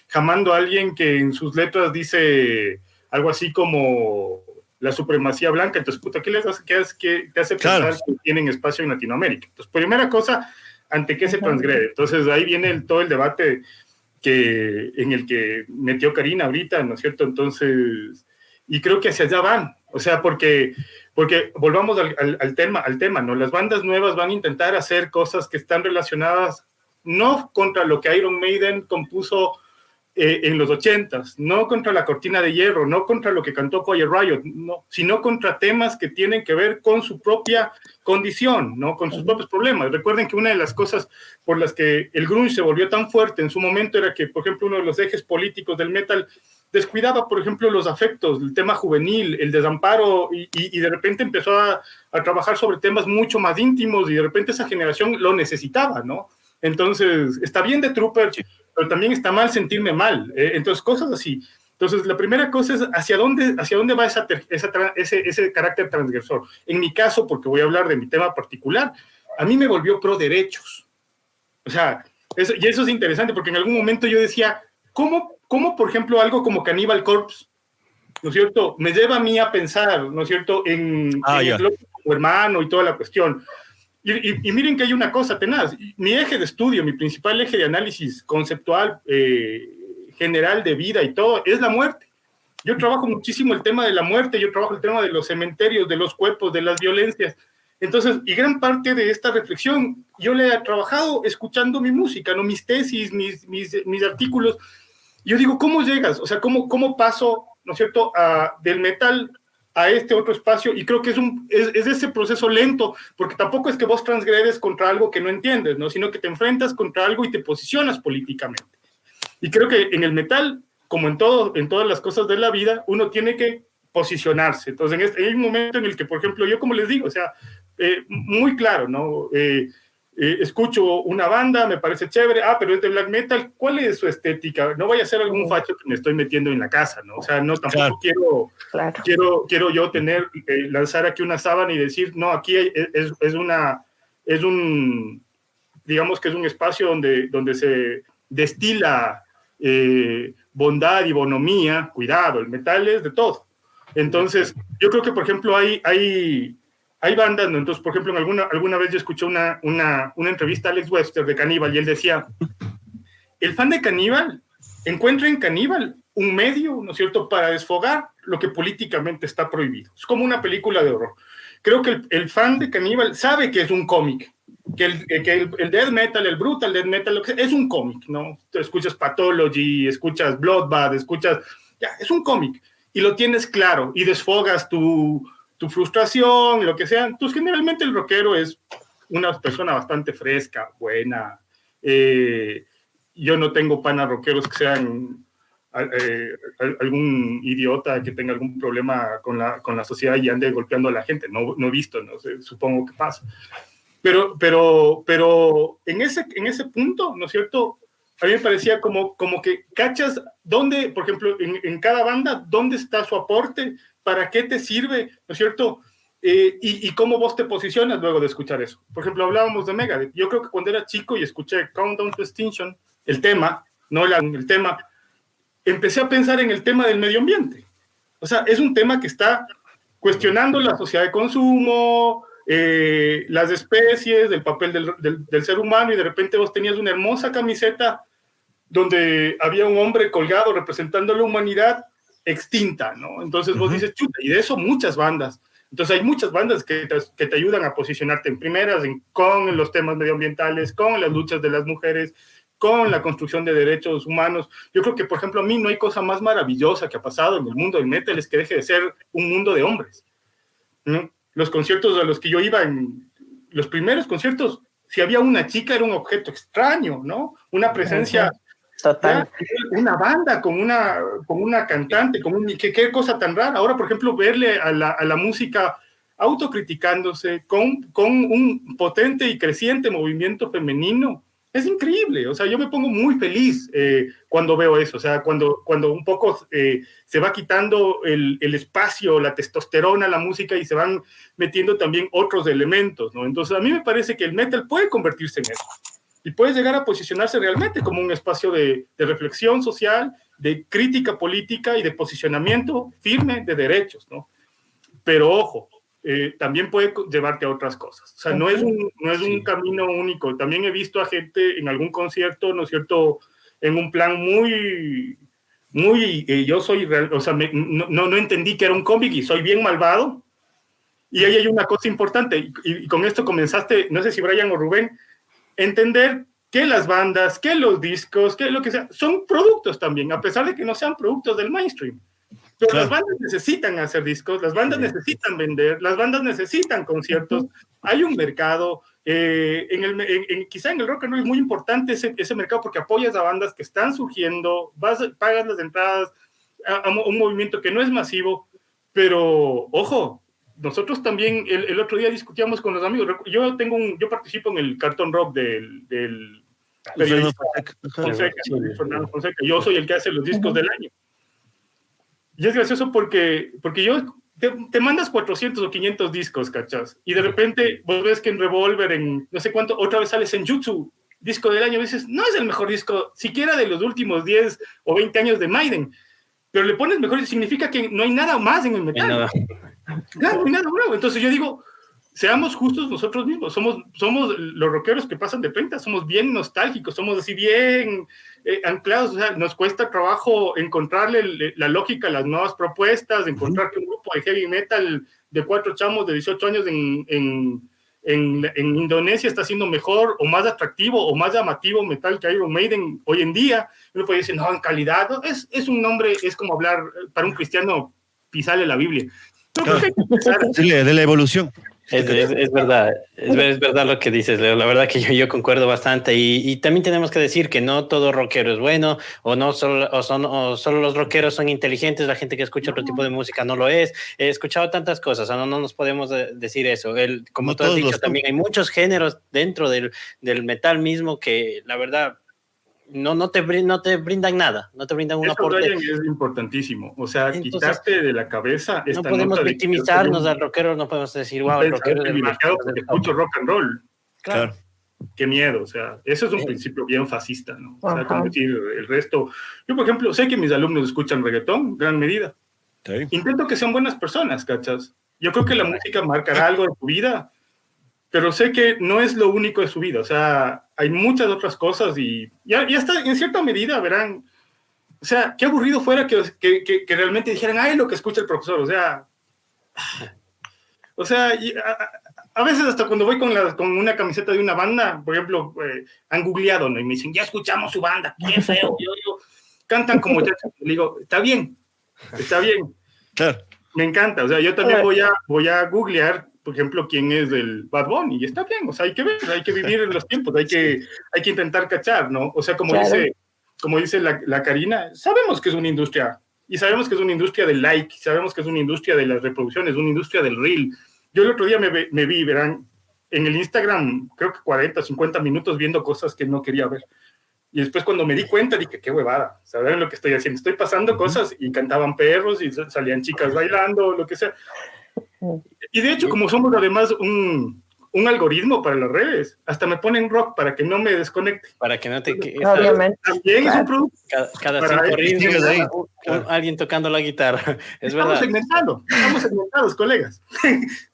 jamando a alguien que en sus letras dice algo así como la supremacía blanca. Entonces, puta, ¿qué les hace? ¿Qué te hace pensar que tienen espacio en Latinoamérica? Entonces, primera cosa, ¿ante qué se transgrede? Entonces, ahí viene todo el debate en el que metió Karina ahorita, ¿no es cierto? Entonces, y creo que hacia allá van, o sea, porque volvamos al tema, ¿no? Las bandas nuevas van a intentar hacer cosas que están relacionadas no contra lo que Iron Maiden compuso en los 80s, no contra la Cortina de Hierro, no contra lo que cantó Quiet Riot, no, sino contra temas que tienen que ver con su propia condición, ¿no? Con sus propios problemas. Recuerden que una de las cosas por las que el grunge se volvió tan fuerte en su momento era que, por ejemplo, uno de los ejes políticos del metal descuidaba, por ejemplo, los afectos, el tema juvenil, el desamparo, y de repente empezó a trabajar sobre temas mucho más íntimos, y de repente esa generación lo necesitaba, ¿no? Entonces, está bien de Trooper, pero también está mal sentirme mal. Entonces, cosas así. Entonces, la primera cosa es hacia dónde va ese carácter transgresor. En mi caso, porque voy a hablar de mi tema particular, a mí me volvió pro derechos. O sea, y eso es interesante, porque en algún momento yo decía, ¿cómo por ejemplo, algo como Cannibal Corpse, ¿no es cierto?, me lleva a mí a pensar, ¿no es cierto?, en el loco como hermano y toda la cuestión. Y miren que hay una cosa tenaz. Mi eje de estudio, mi principal eje de análisis conceptual, general de vida y todo, es la muerte. Yo trabajo muchísimo el tema de la muerte, yo trabajo el tema de los cementerios, de los cuerpos, de las violencias. Entonces, y gran parte de esta reflexión, yo la he trabajado escuchando mi música, ¿no? Mis tesis, mis artículos. Yo digo, ¿cómo llegas? O sea, ¿cómo paso, ¿no es cierto?, del metal a este otro espacio? Y creo que es ese proceso lento, porque tampoco es que vos transgredes contra algo que no entiendes, ¿no? Sino que te enfrentas contra algo y te posicionas políticamente. Y creo que en el metal, como en todas las cosas de la vida, uno tiene que posicionarse. Entonces, hay un momento en el que, por ejemplo, yo, como les digo, o sea, muy claro, ¿no? Escucho una banda, me parece chévere, pero es de black metal, ¿cuál es su estética? No vaya a ser algún facho que me estoy metiendo en la casa, ¿no? O sea, no, tampoco quiero yo lanzar aquí una sábana y decir, no, aquí digamos que es un espacio donde se destila bondad y bonomía. Cuidado, el metal es de todo. Entonces, yo creo que, por ejemplo, hay bandas, ¿no? Entonces, por ejemplo, alguna vez yo escuché una entrevista a Alex Webster de Cannibal, y él decía, el fan de Cannibal encuentra en Cannibal un medio, ¿no es cierto?, para desfogar lo que políticamente está prohibido. Es como una película de horror. Creo que el fan de Cannibal sabe que es un cómic, que el death metal, el brutal death metal, lo que sea, es un cómic, ¿no? Tú escuchas Pathology, escuchas Bloodbath, es un cómic, y lo tienes claro, y desfogas tu frustración, lo que sea. Entonces, generalmente el rockero es una persona bastante fresca, buena, y yo no tengo panas rockeros que sean algún idiota que tenga algún problema con la sociedad y ande golpeando a la gente. No he visto, no sé, supongo que pasa. Pero en ese punto, ¿no es cierto? A mí me parecía como que cachas dónde, por ejemplo, en cada banda, dónde está su aporte, para qué te sirve, ¿no es cierto? Y cómo vos te posicionas luego de escuchar eso. Por ejemplo, hablábamos de Megadeth. Yo creo que cuando era chico y escuché Countdown to Extinction, el tema, empecé a pensar en el tema del medio ambiente. O sea, es un tema que está cuestionando la sociedad de consumo, las especies, el papel del ser humano, y de repente vos tenías una hermosa camiseta donde había un hombre colgado representando a la humanidad extinta, ¿no? Entonces vos dices, chuta, y de eso muchas bandas. Entonces hay muchas bandas que te ayudan a posicionarte en primeras, con los temas medioambientales, con las luchas de las mujeres, con la construcción de derechos humanos. Yo creo que, por ejemplo, a mí no hay cosa más maravillosa que ha pasado en el mundo del metal, es que deje de ser un mundo de hombres, ¿no? Los conciertos a los que yo iba, en los primeros conciertos, si había una chica era un objeto extraño, ¿no? Una presencia... Total. Una banda con una cantante, qué cosa tan rara. Ahora, por ejemplo, verle a la música autocriticándose con un potente y creciente movimiento femenino, es increíble. O sea, yo me pongo muy feliz cuando veo eso. O sea, cuando un poco se va quitando el espacio, la testosterona, la música, y se van metiendo también otros elementos, ¿no? Entonces, a mí me parece que el metal puede convertirse en eso. Y puede llegar a posicionarse realmente como un espacio de reflexión social, de crítica política y de posicionamiento firme de derechos, ¿no? Pero ojo, también puede llevarte a otras cosas. O sea, no es un camino único. También he visto a gente en algún concierto, ¿no es cierto?, en un plan muy yo soy real, o sea, no entendí que era un cómic y soy bien malvado. Y ahí hay una cosa importante, y con esto comenzaste, no sé si Brian o Rubén, entender que las bandas, que los discos, que lo que sea, son productos también, a pesar de que no sean productos del mainstream. Pero las bandas necesitan hacer discos, las bandas necesitan vender, las bandas necesitan conciertos, hay un mercado, quizá en el rock and roll es muy importante ese mercado porque apoyas a bandas que están surgiendo, pagas las entradas a un movimiento que no es masivo, pero ojo, nosotros también el otro día discutíamos con los amigos. Yo participo en el Cartón Rock del periodista Fernando Fonseca. Yo soy el que hace los discos del año. Y es gracioso porque yo te mandas 400 o 500 discos, ¿cachas? Y de repente vos ves que en Revolver, en no sé cuánto, otra vez sale Senjutsu, disco del año. Y dices, no es el mejor disco, siquiera de los últimos 10 o 20 años de Maiden. Pero le pones mejor y significa que no hay nada más en el metal. Claro, no hay nada nuevo. Entonces yo digo, seamos justos nosotros mismos. Somos los rockeros que pasan de 30, somos bien nostálgicos, somos así bien anclados. O sea, nos cuesta trabajo encontrarle la lógica a las nuevas propuestas, encontrar que un grupo de heavy metal de 4 chamos de 18 años en Indonesia está siendo mejor o más atractivo o más llamativo metal que Iron Maiden hoy en día. Uno puede decir, no, en calidad, no, es un nombre, es como hablar para un cristiano, pisarle la Biblia. Claro. De la evolución. Es verdad, es verdad lo que dices, Leo. La verdad que yo concuerdo bastante, y también tenemos que decir que no todo rockero es bueno, o solo los rockeros son inteligentes, la gente que escucha otro tipo de música no lo es. He escuchado tantas cosas, no nos podemos decir eso. Como tú has dicho, también hay muchos géneros dentro del metal mismo que la verdad no te brindan nada, no te brindan un aporte. Brian, es importantísimo, o sea, entonces, quitaste de la cabeza esta no podemos victimizarnos al rockero, no podemos decir, wow, el rockero es privilegiado porque escucho rock and roll. Claro. Qué miedo, o sea, eso es un principio bien fascista, ¿no? O sea, como decir, el resto... Yo, por ejemplo, sé que mis alumnos escuchan reggaetón, gran medida. Sí. Intento que sean buenas personas, ¿cachas? Yo creo que la música marcará algo de tu vida, pero sé que no es lo único de su vida, o sea, hay muchas otras cosas y hasta en cierta medida verán, o sea, qué aburrido fuera que realmente dijeran, ay, lo que escucha el profesor, o sea, a veces hasta cuando voy con una camiseta de una banda, por ejemplo, han googleado, ¿no? Y me dicen, ya escuchamos su banda, qué feo, cantan como ya, le digo, está bien, claro. Me encanta, o sea, yo también voy a googlear por ejemplo, quién es el Bad Bunny, y está bien, o sea, hay que ver, hay que vivir en los tiempos, hay que intentar cachar, ¿no? O sea, como dice la Karina, sabemos que es una industria, y sabemos que es una industria del like, sabemos que es una industria de las reproducciones, una industria del reel. Yo el otro día me vi, verán, en el Instagram, creo que 40, 50 minutos viendo cosas que no quería ver. Y después cuando me di cuenta dije, qué huevada, ¿saben lo que estoy haciendo? Estoy pasando cosas y cantaban perros y salían chicas bailando, lo que sea. Y de hecho, como somos además un algoritmo para las redes, hasta me ponen rock para que no me desconecte. Para que no te... Obviamente. También es un producto. Cada 5 reels alguien tocando la guitarra. Es verdad. Estamos segmentados, colegas.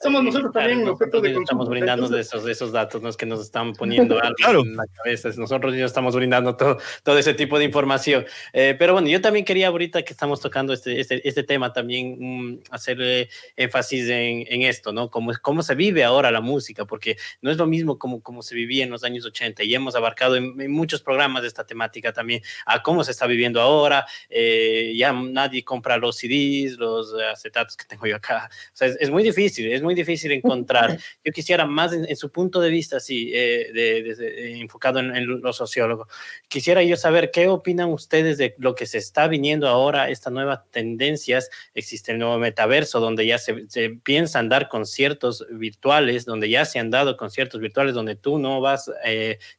Somos nosotros también objetos de consumo. Estamos brindando de esos datos, no es que nos están poniendo algo en la cabeza. Nosotros ya estamos brindando todo ese tipo de información. Pero bueno, yo también quería ahorita que estamos tocando este tema también hacer énfasis en esto, ¿no? Cómo se vive ahora la música, porque no es lo mismo como se vivía en los años 80 y hemos abarcado en muchos programas de esta temática también a cómo se está viviendo ahora. Ya nadie compra los CDs, los acetatos que tengo yo acá. O sea, es muy difícil encontrar. Yo quisiera más en su punto de vista, sí, enfocado en lo sociólogo. Quisiera yo saber qué opinan ustedes de lo que se está viniendo ahora, estas nuevas tendencias. Existe el nuevo metaverso, donde ya se piensan dar conciertos virtuales, donde ya se han dado conciertos virtuales, donde tú no vas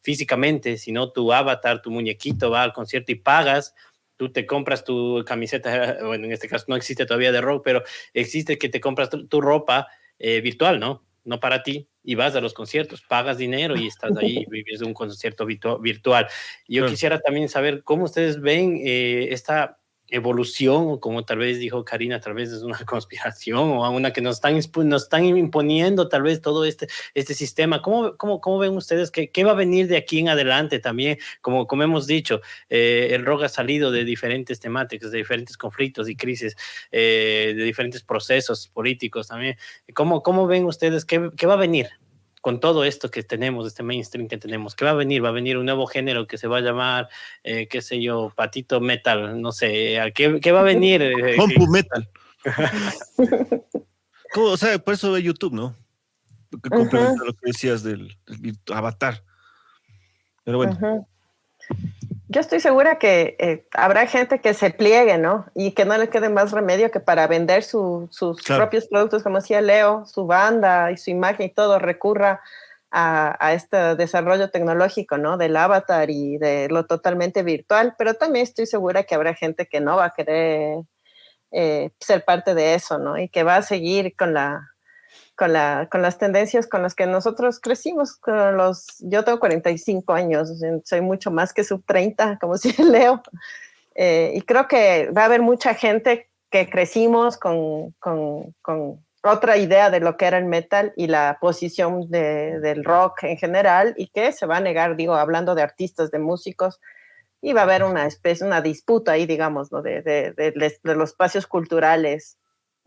físicamente, sino tu avatar, tu muñequito va al concierto y pagas. Tú te compras tu camiseta, bueno, en este caso no existe todavía de rock, pero existe que te compras tu ropa virtual, ¿no? No para ti, y vas a los conciertos, pagas dinero y estás ahí, vives un concierto virtual. Yo quisiera también saber cómo ustedes ven esta evolución, o como tal vez dijo Karina, tal vez es una conspiración o una que nos están imponiendo tal vez todo este sistema. ¿Cómo ven ustedes qué va a venir de aquí en adelante también? Como hemos dicho, el rock ha salido de diferentes temáticas, de diferentes conflictos y crisis, de diferentes procesos políticos también. ¿Cómo ven ustedes qué va a venir con todo esto que tenemos, este mainstream que tenemos? ¿Qué va a venir? Va a venir un nuevo género que se va a llamar, qué sé yo, patito metal, no sé, ¿qué va a venir? Compu metal. O sea, por eso de YouTube, ¿no? Que complementa lo que decías del avatar. Pero bueno. Yo estoy segura que habrá gente que se pliegue, ¿no? Y que no le quede más remedio que para vender sus propios productos, como decía Leo, su banda y su imagen y todo, recurra a este desarrollo tecnológico, ¿no? Del avatar y de lo totalmente virtual, pero también estoy segura que habrá gente que no va a querer ser parte de eso, ¿no? Y que va a seguir con las tendencias con las que nosotros crecimos. Yo tengo 45 años, soy mucho más que sub 30, como si Leo. Y creo que va a haber mucha gente que crecimos con otra idea de lo que era el metal y la posición del rock en general, y que se va a negar, digo, hablando de artistas, de músicos, y va a haber una disputa ahí, digamos, ¿no? de los espacios culturales.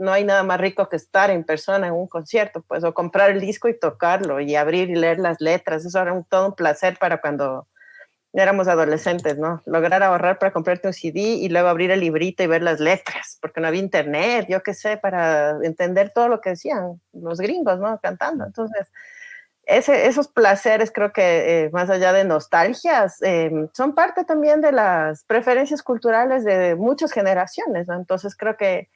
No hay nada más rico que estar en persona en un concierto, pues, o comprar el disco y tocarlo y abrir y leer las letras. Eso era todo un placer para cuando éramos adolescentes, ¿no? Lograr ahorrar para comprarte un CD y luego abrir el librito y ver las letras, porque no había internet, yo qué sé, para entender todo lo que decían los gringos, ¿no? Cantando. Entonces, esos placeres, creo que más allá de nostalgias, son parte también de las preferencias culturales de muchas generaciones, ¿no? Entonces, creo que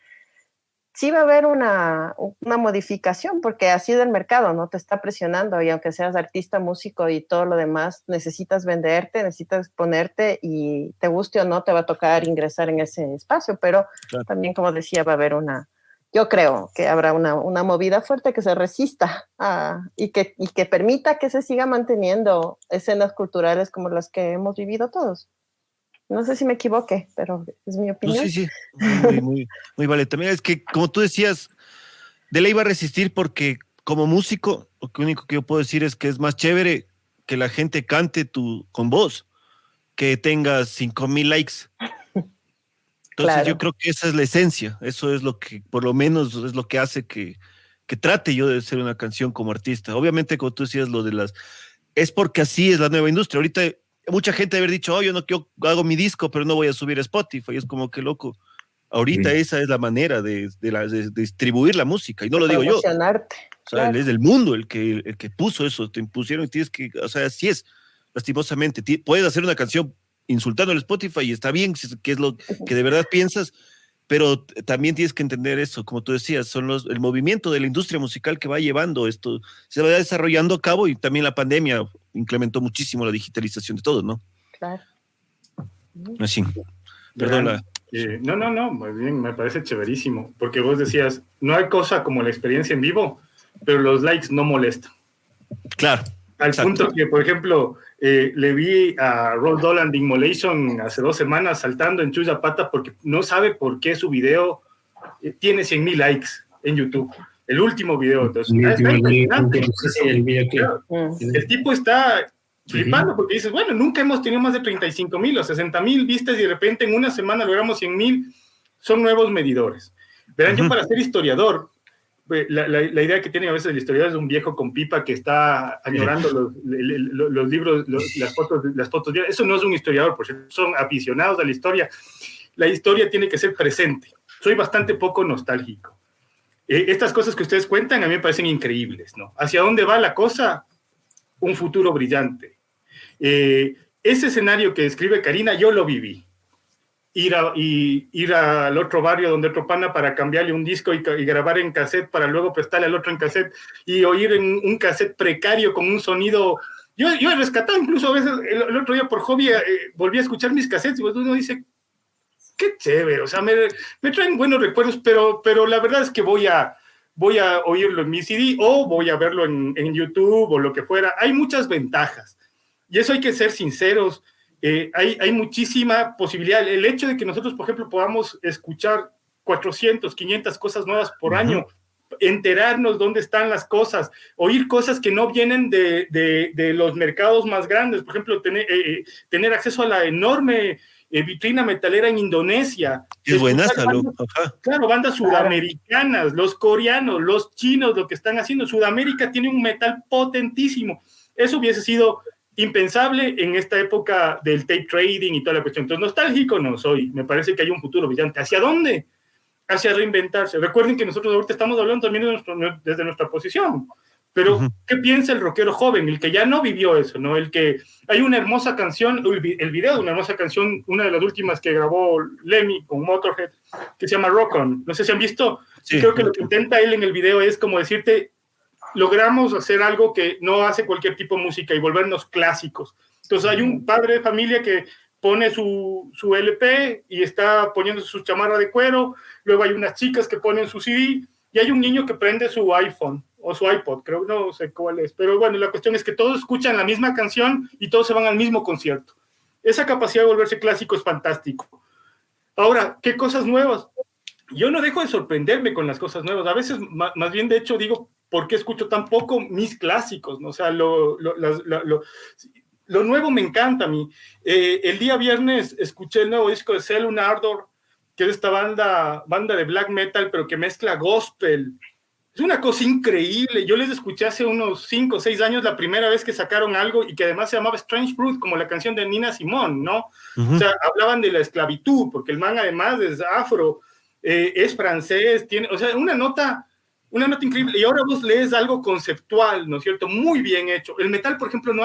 sí va a haber una modificación, porque así es el mercado, ¿no? Te está presionando, y aunque seas artista, músico y todo lo demás, necesitas venderte, necesitas exponerte, y te guste o no, te va a tocar ingresar en ese espacio, pero también, como decía, va a haber yo creo que habrá una movida fuerte que se resista y que permita que se siga manteniendo escenas culturales como las que hemos vivido todos. No sé si me equivoqué, pero es mi opinión. No, sí. Muy vale. También es que, como tú decías, de ley va a resistir, porque como músico, lo único que yo puedo decir es que es más chévere que la gente cante con voz, que tengas 5,000 likes. Entonces yo creo que esa es la esencia. Eso es lo que, por lo menos, es lo que hace que trate yo de hacer una canción como artista. Obviamente, como tú decías, es porque así es la nueva industria. Ahorita mucha gente debe haber dicho, yo hago mi disco, pero no voy a subir a Spotify. Es como que, loco, Ahorita esa es la manera de distribuir la música, y no lo digo yo. O sea, claro. es el mundo el que puso eso, te impusieron y tienes que, o sea, así es, lastimosamente. Puedes hacer una canción insultando al Spotify y está bien, que es lo que de verdad piensas, pero también tienes que entender eso, como tú decías, el movimiento de la industria musical que va llevando esto, se va desarrollando a cabo, y también la pandemia incrementó muchísimo la digitalización de todo, ¿no? Claro. Así. Perdón. No, muy bien, me parece chéverísimo, porque vos decías, no hay cosa como la experiencia en vivo, pero los likes no molestan. Claro. Al punto que, por ejemplo, le vi a Roll Dolan de Immolation hace 2 semanas saltando en Chuya Pata porque no sabe por qué su video tiene 100,000 likes en YouTube. El último video. Entonces, el tipo está flipando porque dices, bueno, nunca hemos tenido más de 35,000 o 60,000 vistas y de repente en una semana logramos 100,000. Son nuevos medidores. Verán, yo para ser historiador, la idea que tiene a veces el historiador es un viejo con pipa que está añorando los libros, las fotos. Eso no es un historiador, por cierto, son aficionados a la historia. La historia tiene que ser presente. Soy bastante poco nostálgico. Estas cosas que ustedes cuentan a mí me parecen increíbles, ¿no? ¿Hacia dónde va la cosa? Un futuro brillante. Ese escenario que describe Karina, yo lo viví. Ir al otro barrio donde otro pana para cambiarle un disco y grabar en cassette para luego prestarle al otro en cassette y oír en un cassette precario con un sonido. Yo he rescatado incluso a veces, el otro día por hobby volví a escuchar mis cassettes y uno dice, qué chévere, o sea, me traen buenos recuerdos, pero la verdad es que voy a oírlo en mi CD o voy a verlo en YouTube o lo que fuera. Hay muchas ventajas y eso hay que ser sinceros. Hay muchísima posibilidad. El hecho de que nosotros, por ejemplo, podamos escuchar 400, 500 cosas nuevas por año, enterarnos dónde están las cosas, oír cosas que no vienen de los mercados más grandes, por ejemplo, tener acceso a la enorme vitrina metalera en Indonesia. Es buena, claro, bandas sudamericanas, los coreanos, los chinos, lo que están haciendo. Sudamérica tiene un metal potentísimo. Eso hubiese sido impensable en esta época del tape trading y toda la cuestión. Entonces, nostálgico no soy. Me parece que hay un futuro brillante. ¿Hacia dónde? Hacia reinventarse. Recuerden que nosotros ahorita estamos hablando también desde nuestra posición. Pero, ¿qué piensa el rockero joven? El que ya no vivió eso, ¿no? El que hay una hermosa canción, el video de una hermosa canción, una de las últimas que grabó Lemmy con Motorhead, que se llama Rock On. No sé si han visto. Sí. Creo que lo que intenta él en el video es como decirte, logramos hacer algo que no hace cualquier tipo de música y volvernos clásicos. Entonces hay un padre de familia que pone su LP y está poniendo su chamarra de cuero, luego hay unas chicas que ponen su CD y hay un niño que prende su iPhone o su iPod, creo, no sé cuál es, pero bueno, la cuestión es que todos escuchan la misma canción y todos se van al mismo concierto. Esa capacidad de volverse clásico es fantástico. Ahora, ¿qué cosas nuevas? Yo no dejo de sorprenderme con las cosas nuevas, a veces más bien de hecho digo, ¿por qué escucho tan poco mis clásicos? ¿No? O sea, lo nuevo me encanta a mí. El día viernes escuché el nuevo disco de Cellular Ardor, que es esta banda de black metal, pero que mezcla gospel. Es una cosa increíble. Yo les escuché hace unos 5 o 6 años la primera vez que sacaron algo y que además se llamaba Strange Fruit, como la canción de Nina Simone, ¿no? O sea, hablaban de la esclavitud, porque el man además es afro, es francés, tiene, o sea, una nota increíble, y ahora vos lees algo conceptual, ¿no es cierto? Muy bien hecho. El metal, por ejemplo, no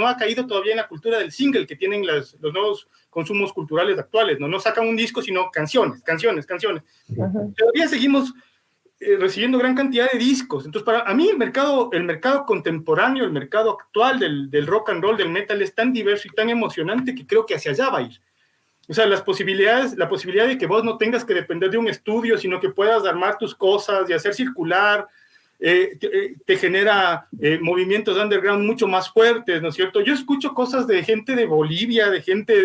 ha caído todavía en la cultura del single que tienen los nuevos consumos culturales actuales, ¿no? No sacan un disco, sino canciones. Todavía seguimos recibiendo gran cantidad de discos. Entonces, para a mí el mercado contemporáneo, el mercado actual del rock and roll, del metal, es tan diverso y tan emocionante que creo que hacia allá va a ir. O sea, la posibilidad de que vos no tengas que depender de un estudio, sino que puedas armar tus cosas y hacer circular, te genera movimientos underground mucho más fuertes, ¿no es cierto? Yo escucho cosas de gente de Bolivia, de gente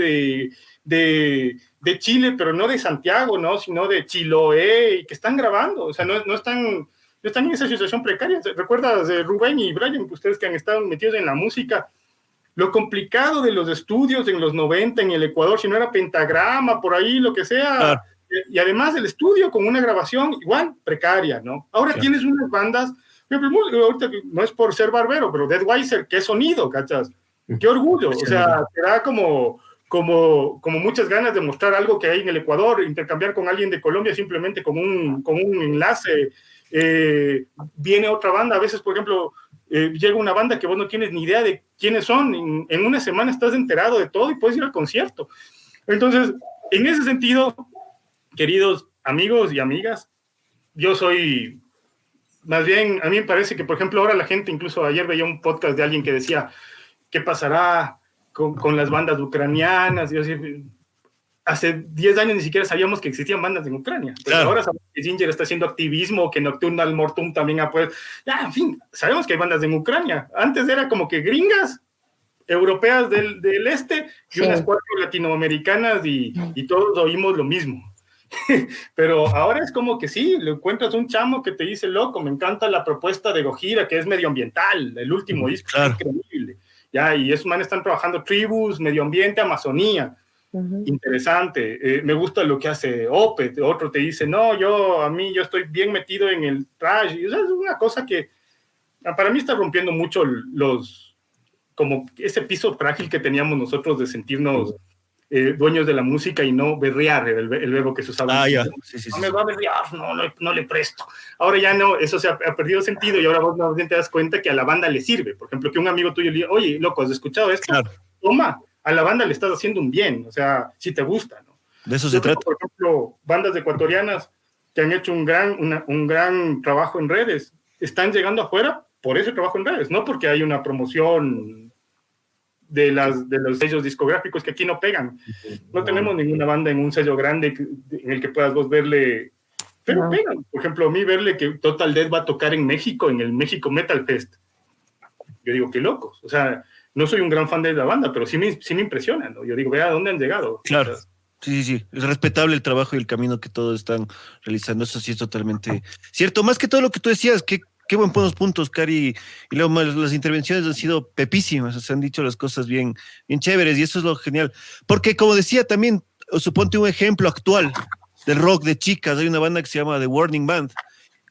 de Chile, pero no de Santiago, ¿no? Sino de Chiloé, y que están grabando, o sea, no están en esa situación precaria. ¿Recuerdas de Rubén y Brian, ustedes que han estado metidos en la música? Lo complicado de los estudios en los 90 en el Ecuador, si no era Pentagrama, por ahí, lo que sea, y además el estudio con una grabación igual precaria, ¿no? Ahora tienes unas bandas, ahorita no es por ser barbero, pero Deadweiser, qué sonido, ¿cachas? Qué orgullo, o sea, te da como como muchas ganas de mostrar algo que hay en el Ecuador, intercambiar con alguien de Colombia simplemente con un enlace. Viene otra banda, a veces, por ejemplo, llega una banda que vos no tienes ni idea de quiénes son, en una semana estás enterado de todo y puedes ir al concierto. Entonces, en ese sentido, queridos amigos y amigas, yo soy, más bien, a mí me parece que, por ejemplo, ahora la gente, incluso ayer veía un podcast de alguien que decía, ¿qué pasará con las bandas ucranianas? Y yo decía, hace 10 años ni siquiera sabíamos que existían bandas en Ucrania. Claro. Ahora sabemos que Ginger está haciendo activismo, que Nocturnal Mortum también ha podido... en fin, sabemos que hay bandas en Ucrania. Antes era como que gringas, europeas del este, y unas 4 latinoamericanas, y todos oímos lo mismo. Pero ahora es como que sí, le encuentras un chamo que te dice, loco, me encanta la propuesta de Gojira, que es medioambiental, el último disco, claro. Es increíble. Y esos manes están trabajando tribus, medio ambiente, Amazonía. Interesante, me gusta lo que hace Opeth. Otro te dice, no, yo estoy bien metido en el trash, y eso es una cosa que para mí está rompiendo mucho como ese piso frágil que teníamos nosotros de sentirnos dueños de la música y no berrear, el verbo que se usaba. Sí. Me va a berrear, no le presto. Ahora ya no, eso se ha perdido sentido, y ahora vos más bien te das cuenta que a la banda le sirve. Por ejemplo, que un amigo tuyo le diga, oye, loco, ¿has escuchado esto? Claro. Toma, a la banda le estás haciendo un bien, o sea, si te gusta, ¿no? De eso se trata. Por ejemplo, bandas ecuatorianas que han hecho un gran trabajo en redes, están llegando afuera por ese trabajo en redes, no porque hay una promoción de los sellos discográficos que aquí no pegan. No tenemos ninguna banda en un sello grande en el que puedas vos verle, pero pegan. Por ejemplo, a mí verle que Total Death va a tocar en México, en el México Metal Fest. Yo digo, qué locos. O sea, no soy un gran fan de la banda, pero sí me impresiona, ¿no? Yo digo, vea, ¿a dónde han llegado? Claro. O sea, sí. Es respetable el trabajo y el camino que todos están realizando. Eso sí es totalmente cierto. Más que todo lo que tú decías, qué buenos puntos, Cari y Leo. Las intervenciones han sido pepísimas, se han dicho las cosas bien chéveres, y eso es lo genial. Porque, como decía también, suponte un ejemplo actual del rock de chicas. Hay una banda que se llama The Warning Band.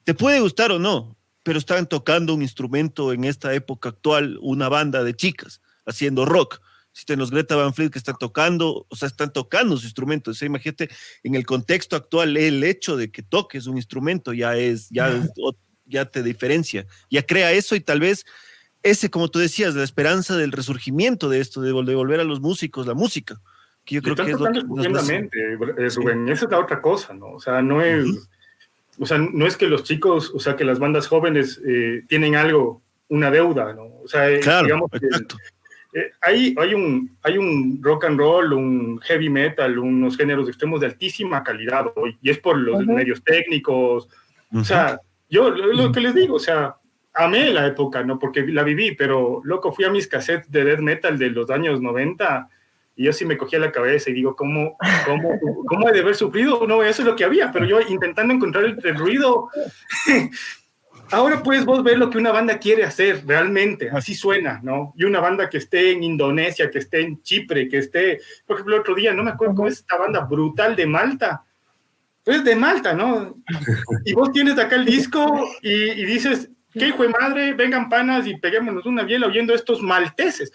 Te puede gustar o no, pero están tocando un instrumento en esta época actual, una banda de chicas haciendo rock. Existen los Greta Van Fleet que están tocando su instrumento. O sea, imagínate, en el contexto actual, el hecho de que toques un instrumento ya te diferencia, ya crea eso, y tal vez ese, como tú decías, la esperanza del resurgimiento de esto, de volver a los músicos, la música, que yo creo que es lo que Rubén, esa es la otra cosa, ¿no? O sea, no es que los chicos, o sea, que las bandas jóvenes tienen una deuda, ¿no? O sea, claro, digamos que hay un rock and roll, un heavy metal, unos géneros extremos de altísima calidad hoy, y es por los medios técnicos. O sea, yo lo que les digo, o sea, amé la época, ¿no? Porque la viví, pero, loco, fui a mis cassettes de death metal de los años 90, y yo sí me cogía la cabeza y digo, ¿cómo he de haber sufrido? No, eso es lo que había, pero yo intentando encontrar el ruido. Ahora puedes vos ver lo que una banda quiere hacer realmente, así suena, ¿no? Y una banda que esté en Indonesia, que esté en Chipre, que esté, por ejemplo, el otro día, no me acuerdo cómo es esta banda brutal de Malta. Es de Malta, ¿no? Y vos tienes acá el disco y dices, ¿qué hijo de madre? Vengan panas y peguémonos una biela oyendo estos malteses.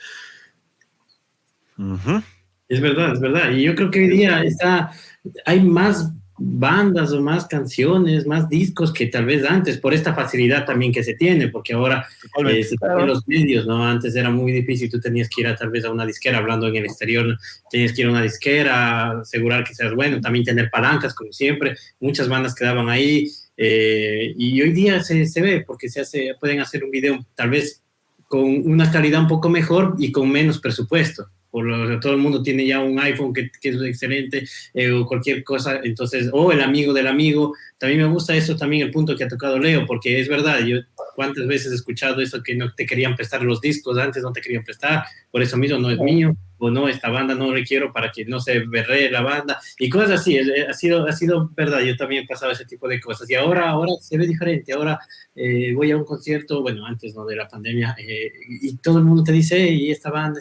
Es verdad. Y yo creo que hoy día hay más bandas o más canciones, más discos que tal vez antes, por esta facilidad también que se tiene, porque ahora se tienen los medios, ¿no? Antes era muy difícil, tú tenías que ir tal vez a una disquera, hablando en el exterior, tenías que ir a una disquera, asegurar que seas bueno, también tener palancas, como siempre, muchas bandas quedaban ahí, y hoy día se ve, porque pueden hacer un video tal vez con una calidad un poco mejor y con menos presupuesto. Todo el mundo tiene ya un iPhone que es excelente, o cualquier cosa, entonces, el amigo del amigo. También me gusta eso, también el punto que ha tocado Leo, porque es verdad, yo cuántas veces he escuchado eso, que no te querían prestar los discos, antes no te querían prestar, por eso mismo no es mío, o no, esta banda no requiero para que no se berree la banda, y cosas así. Ha sido verdad, yo también he pasado ese tipo de cosas, y ahora se ve diferente. Ahora voy a un concierto, bueno, antes no de la pandemia, y todo el mundo te dice, y esta banda,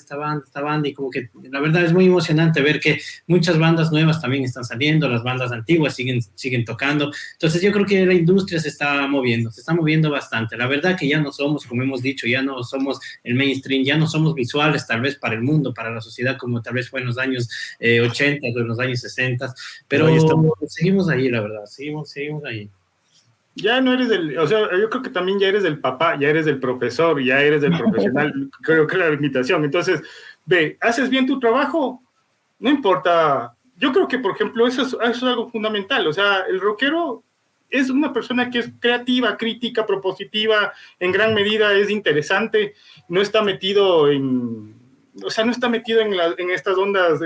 y como que la verdad es muy emocionante ver que muchas bandas nuevas también están saliendo, las bandas antiguas siguen tocando. Entonces yo creo que la industria se está moviendo bastante. La verdad que ya no somos, como hemos dicho, ya no somos el mainstream, ya no somos visuales tal vez para el mundo, para la sociedad, sociedad como tal vez fue en los años 80 o en los años 60, pero seguimos ahí, la verdad, seguimos ahí. Ya no eres o sea, yo creo que también ya eres del papá, ya eres del profesor, ya eres del profesional, creo que la invitación. Entonces, ve, haces bien tu trabajo, no importa. Yo creo que, por ejemplo, eso es algo fundamental. O sea, el rockero es una persona que es creativa, crítica, propositiva, en gran medida es interesante, no está metido en estas ondas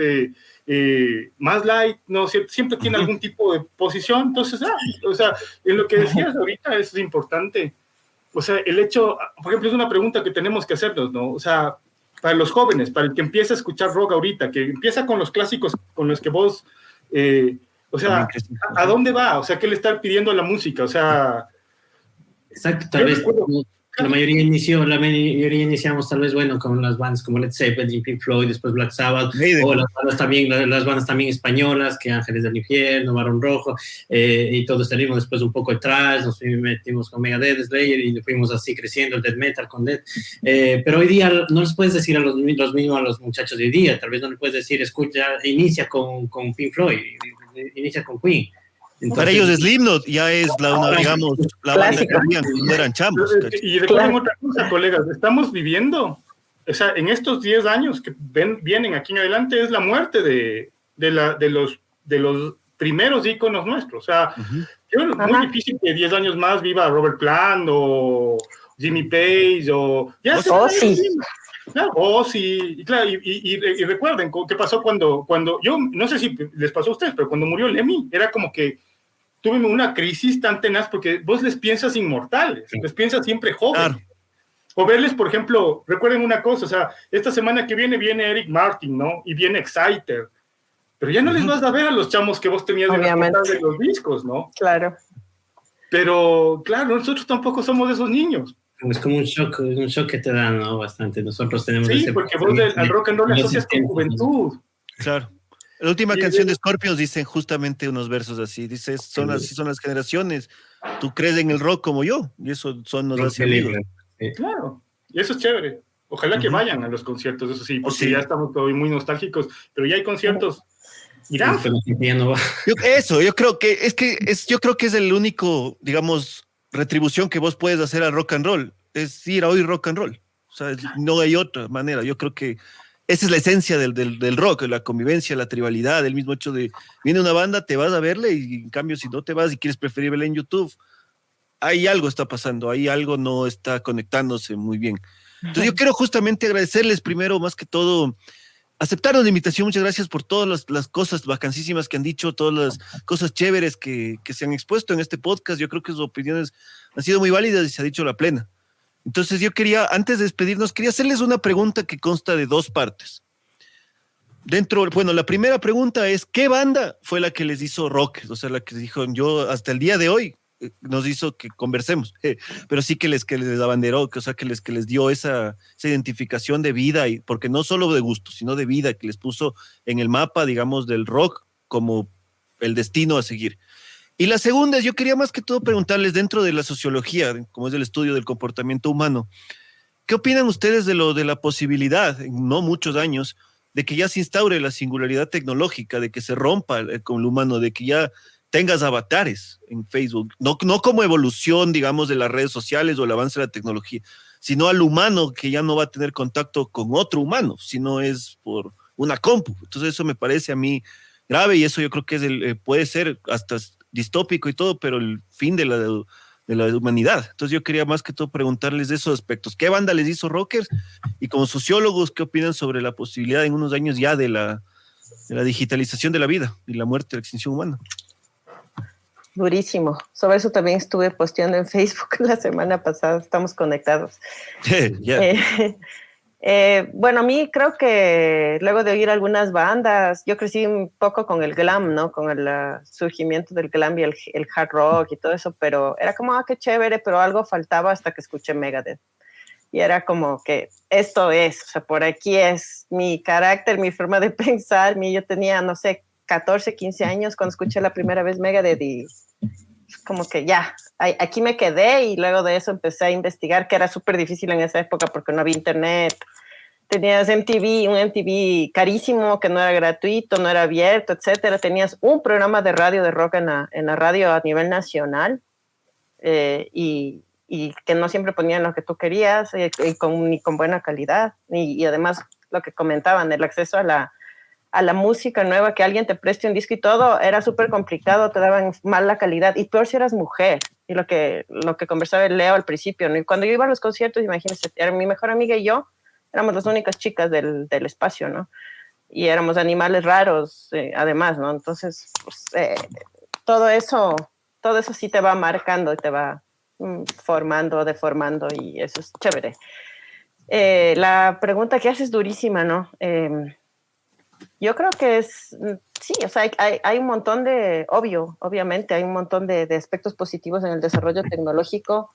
más light, no, siempre tiene algún tipo de posición. Entonces, o sea, en lo que decías ahorita es importante. O sea, el hecho, por ejemplo, es una pregunta que tenemos que hacernos, ¿no? O sea, para los jóvenes, para el que empieza a escuchar rock ahorita, que empieza con los clásicos con los que vos, o sea, ¿a dónde va? O sea, ¿qué le está pidiendo a la música? O sea... Exacto, tal vez la mayoría iniciamos tal vez, bueno, con las bandas como Led Zeppelin, Pink Floyd, después Black Sabbath, o las bandas también españolas, que Ángeles del Infierno, Barón Rojo, y todo este ritmo. Después un poco de thrash, nos metimos con Megadeth, Slayer, y fuimos así creciendo el death metal con Death. Pero hoy día no les puedes decir a los muchachos de hoy día, tal vez no les puedes decir, escucha, inicia con Pink Floyd, inicia con Queen. Entonces, para ellos Slipknot ya es la banda que habían cuando eran chamos. Y recuerden otra cosa, colegas, estamos viviendo, o sea, en estos 10 años que vienen aquí en adelante, es la muerte de los primeros íconos nuestros. O sea, es muy difícil que 10 años más viva Robert Plant o Jimmy Page o... sí, y claro, y recuerden qué pasó cuando yo, no sé si les pasó a ustedes, pero cuando murió Lemmy, era como que tuve una crisis tan tenaz porque vos les piensas inmortales, les piensas siempre jóvenes. Claro. O verles, por ejemplo, recuerden una cosa, o sea, esta semana que viene Eric Martin, ¿no? Y viene Exciter, pero ya no les vas a ver a los chamos que vos tenías en las portadas de los discos, ¿no? Claro. Pero, claro, nosotros tampoco somos de esos niños. Es como un shock que te da, ¿no? Bastante. Nosotros tenemos... Sí, porque vos al rock and roll le asocias con juventud. Claro. La última canción de Scorpions dice justamente unos versos así. Dice, así son las generaciones. Tú crees en el rock como yo. Y eso nos hace amigos. Claro. Y eso es chévere. Ojalá que vayan a los conciertos, eso sí, porque ya estamos todavía muy nostálgicos. Pero ya hay conciertos. Mirá. Yo creo que es el único, digamos, retribución que vos puedes hacer al rock and roll. Es ir a oír rock and roll. O sea, no hay otra manera. Yo creo que esa es la esencia del rock, la convivencia, la tribalidad, el mismo hecho de, viene una banda, te vas a verle y en cambio si no te vas y quieres preferir verla en YouTube, ahí algo está pasando, ahí algo no está conectándose muy bien. Entonces yo quiero justamente agradecerles primero, más que todo, aceptaron la invitación, muchas gracias por todas las cosas vacancísimas que han dicho, todas las cosas chéveres que se han expuesto en este podcast. Yo creo que sus opiniones han sido muy válidas y se ha dicho la plena. Entonces yo quería, antes de despedirnos, quería hacerles una pregunta que consta de 2 partes. La primera pregunta es, ¿qué banda fue la que les hizo rock? O sea, la que dijo, yo hasta el día de hoy nos hizo que conversemos, pero sí que les abanderó, o sea, que les dio esa identificación de vida, y porque no solo de gusto, sino de vida, que les puso en el mapa, digamos, del rock como el destino a seguir. Y la segunda, yo quería más que todo preguntarles, dentro de la sociología, como es el estudio del comportamiento humano, ¿qué opinan ustedes de la posibilidad, en no muchos años, de que ya se instaure la singularidad tecnológica, de que se rompa con lo humano, de que ya tengas avatares en Facebook, no como evolución, digamos, de las redes sociales o el avance de la tecnología, sino al humano que ya no va a tener contacto con otro humano, sino es por una compu? Entonces eso me parece a mí grave, y eso yo creo que puede ser hasta distópico y todo, pero el fin de la humanidad. Entonces yo quería más que todo preguntarles de esos aspectos. ¿Qué banda les hizo rockers? Y como sociólogos, ¿qué opinan sobre la posibilidad en unos años ya de la digitalización de la vida y la muerte, la extinción humana? Durísimo. Sobre eso también estuve posteando en Facebook la semana pasada. Estamos conectados. Bueno, a mí creo que luego de oír algunas bandas, yo crecí un poco con el glam, ¿no? Con el surgimiento del glam y el hard rock y todo eso, pero era como, qué chévere, pero algo faltaba hasta que escuché Megadeth. Y era como que esto es, o sea, por aquí es mi carácter, mi forma de pensar. Yo tenía, no sé, 14, 15 años cuando escuché la primera vez Megadeth, y como que ya, aquí me quedé, y luego de eso empecé a investigar, que era súper difícil en esa época porque no había internet, Tenías MTV, un MTV carísimo que no era gratuito, no era abierto, etcétera. Tenías un programa de radio de rock en la radio a nivel nacional y que no siempre ponían lo que tú querías ni con buena calidad. Y además lo que comentaban, el acceso a la música nueva, que alguien te preste un disco y todo, era súper complicado, te daban mala calidad. Y peor si eras mujer. Y lo que conversaba Leo al principio, ¿no? Y cuando yo iba a los conciertos, imagínense, era mi mejor amiga y yo, éramos las únicas chicas del espacio, ¿no? Y éramos animales raros, además, ¿no? Entonces, pues, todo eso sí te va marcando y te va formando, deformando, y eso es chévere. La pregunta que haces es durísima, ¿no? Yo creo que sí, o sea, hay un montón obviamente, hay un montón de aspectos positivos en el desarrollo tecnológico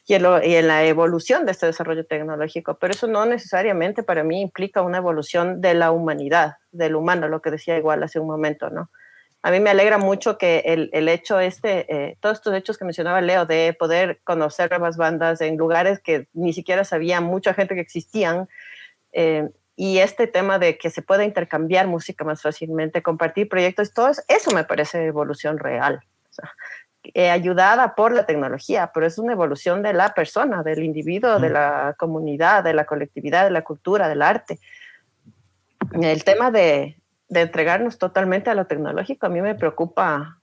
y en la evolución de este desarrollo tecnológico, pero eso no necesariamente para mí implica una evolución de la humanidad, del humano, lo que decía igual hace un momento, ¿no? A mí me alegra mucho que el hecho todos estos hechos que mencionaba Leo, de poder conocer nuevas bandas en lugares que ni siquiera sabía mucha gente que existían, y este tema de que se pueda intercambiar música más fácilmente, compartir proyectos, todo eso me parece evolución real. O sea, ayudada por la tecnología, pero es una evolución de la persona, del individuo, de la comunidad, de la colectividad, de la cultura, del arte. El tema de entregarnos totalmente a lo tecnológico a mí me preocupa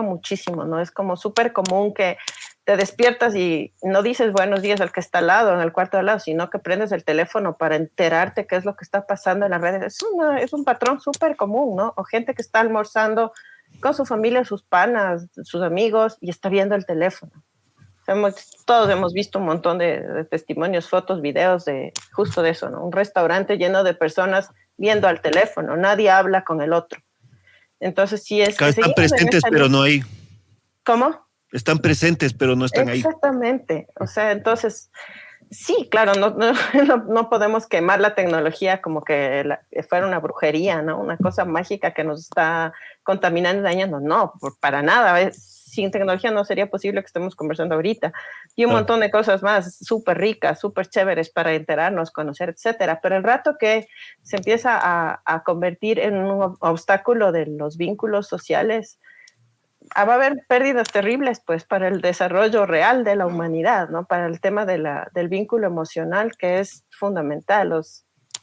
muchísimo, ¿no? Es como súper común que te despiertas y no dices buenos días al que está al lado, en el cuarto de al lado, sino que prendes el teléfono para enterarte qué es lo que está pasando en las redes. Es un patrón súper común, ¿no? O gente que está almorzando con su familia, sus panas, sus amigos, y está viendo el teléfono. Todos hemos visto un montón de testimonios, fotos, videos justo de eso, ¿no? Un restaurante lleno de personas viendo al teléfono, nadie habla con el otro. Entonces sí es... Están presentes, pero no hay. ¿Cómo? Están presentes, pero no están ahí. Exactamente. O sea, entonces, sí, claro, no podemos quemar la tecnología como que fuera una brujería, ¿no? Una cosa mágica que nos está contaminando y dañando. No, para nada. Sin tecnología no sería posible que estemos conversando ahorita. Y un montón de cosas más súper ricas, súper chéveres para enterarnos, conocer, etcétera. Pero el rato que se empieza a convertir en un obstáculo de los vínculos sociales, va a haber pérdidas terribles, pues, para el desarrollo real de la humanidad, ¿no? Para el tema del vínculo emocional, que es fundamental,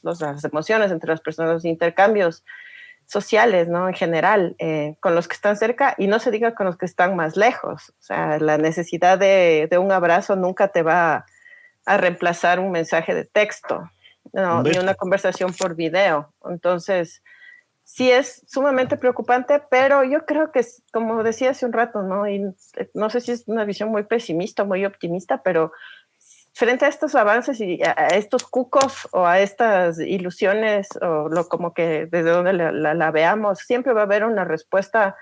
las emociones entre las personas, los intercambios sociales, ¿no? En general, con los que están cerca, y no se diga con los que están más lejos. O sea, la necesidad de un abrazo nunca te va a reemplazar un mensaje de texto, ¿no? Ni una conversación por video. Entonces, sí es sumamente preocupante, pero yo creo que, como decía hace un rato, ¿no? Y no sé si es una visión muy pesimista o muy optimista, pero frente a estos avances y a estos cucos o a estas ilusiones, como que desde donde la veamos, siempre va a haber una respuesta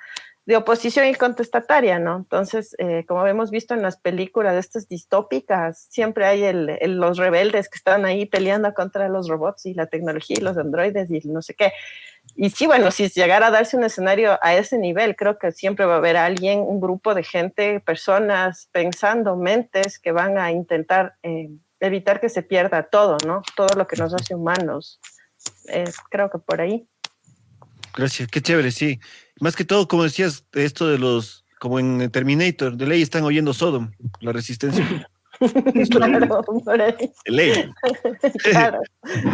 de oposición y contestataria, ¿no? Entonces, como hemos visto en las películas estas distópicas, siempre hay los rebeldes que están ahí peleando contra los robots y la tecnología y los androides y no sé qué. Y sí, bueno, si llegara a darse un escenario a ese nivel, creo que siempre va a haber alguien, un grupo de gente, personas pensando, mentes que van a intentar evitar que se pierda todo, ¿no? Todo lo que nos hace humanos. Creo que por ahí. Gracias, qué chévere, sí. Más que todo, como decías, esto de como en Terminator, de ley están oyendo Sodom, la resistencia. Claro, por ahí. De ley. Claro.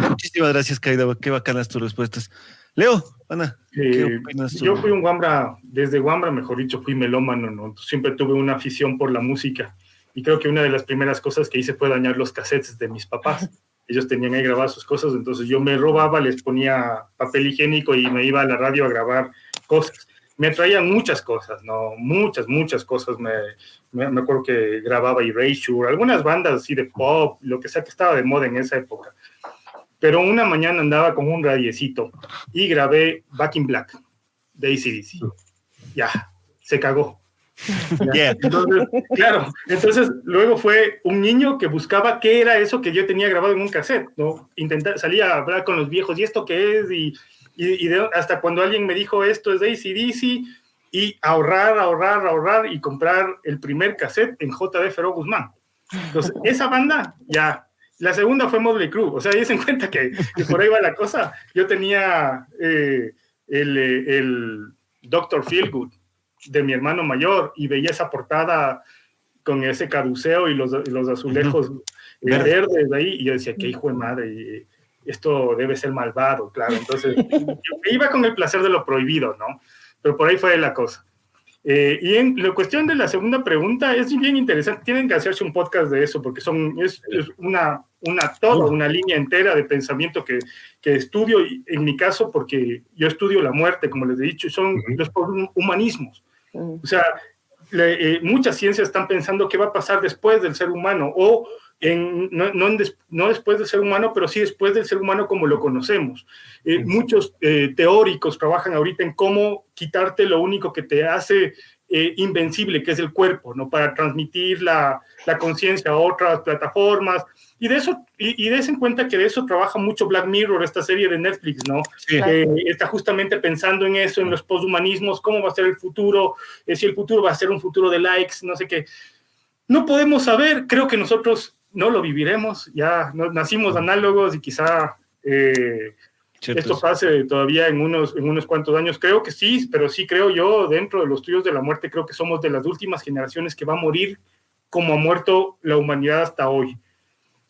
Muchísimas gracias, Caída, qué bacanas tus respuestas. Leo, Ana, ¿qué opinas tú? Yo fui un Wambra, desde Wambra, mejor dicho, fui melómano, ¿no? Siempre tuve una afición por la música, y creo que una de las primeras cosas que hice fue dañar los cassettes de mis papás. Ellos tenían ahí grabadas sus cosas, entonces yo me robaba, les ponía papel higiénico y me iba a la radio a grabar cosas. Me traían muchas cosas, ¿no? Muchas cosas. Me acuerdo que grababa Erasure, algunas bandas así de pop, lo que sea que estaba de moda en esa época. Pero una mañana andaba con un radiecito y grabé Back in Black de AC/DC. Ya, se cagó. Yeah. Entonces luego fue un niño que buscaba qué era eso que yo tenía grabado en un cassette, ¿no? Salía a hablar con los viejos, ¿y esto qué es? Y hasta cuando alguien me dijo, esto es de AC/DC, y ahorrar y comprar el primer cassette en J.D. Feró Guzmán. Entonces, esa banda ya La segunda fue Motley Crue. O sea, ahí se en cuenta que por ahí va la cosa. Yo tenía el Dr. Feelgood de mi hermano mayor y veía esa portada con ese caduceo y los azulejos verdes ahí, y yo decía, qué hijo de madre, y esto debe ser malvado, claro. Entonces, yo iba con el placer de lo prohibido, ¿no? Pero por ahí fue la cosa. Y en la cuestión de la segunda pregunta, es bien interesante, tienen que hacerse un podcast de eso, porque es toda una línea entera de pensamiento que estudio, en mi caso, porque yo estudio la muerte, como les he dicho, son los humanismos. O sea, muchas ciencias están pensando qué va a pasar después del ser humano, o no después del ser humano, pero sí después del ser humano como lo conocemos. Muchos teóricos trabajan ahorita en cómo quitarte lo único que te hace invencible, que es el cuerpo, ¿no? Para transmitir la conciencia a otras plataformas. Y de eso, y des en cuenta que de eso trabaja mucho Black Mirror, esta serie de Netflix, ¿no? Sí. Está justamente pensando en eso, en los posthumanismos, cómo va a ser el futuro, si el futuro va a ser un futuro de likes, no sé qué. No podemos saber, creo que nosotros no lo viviremos, ya nacimos análogos y quizá esto pase todavía en unos cuantos años. Creo que sí, pero sí creo yo, dentro de los estudios de la muerte, creo que somos de las últimas generaciones que va a morir como ha muerto la humanidad hasta hoy.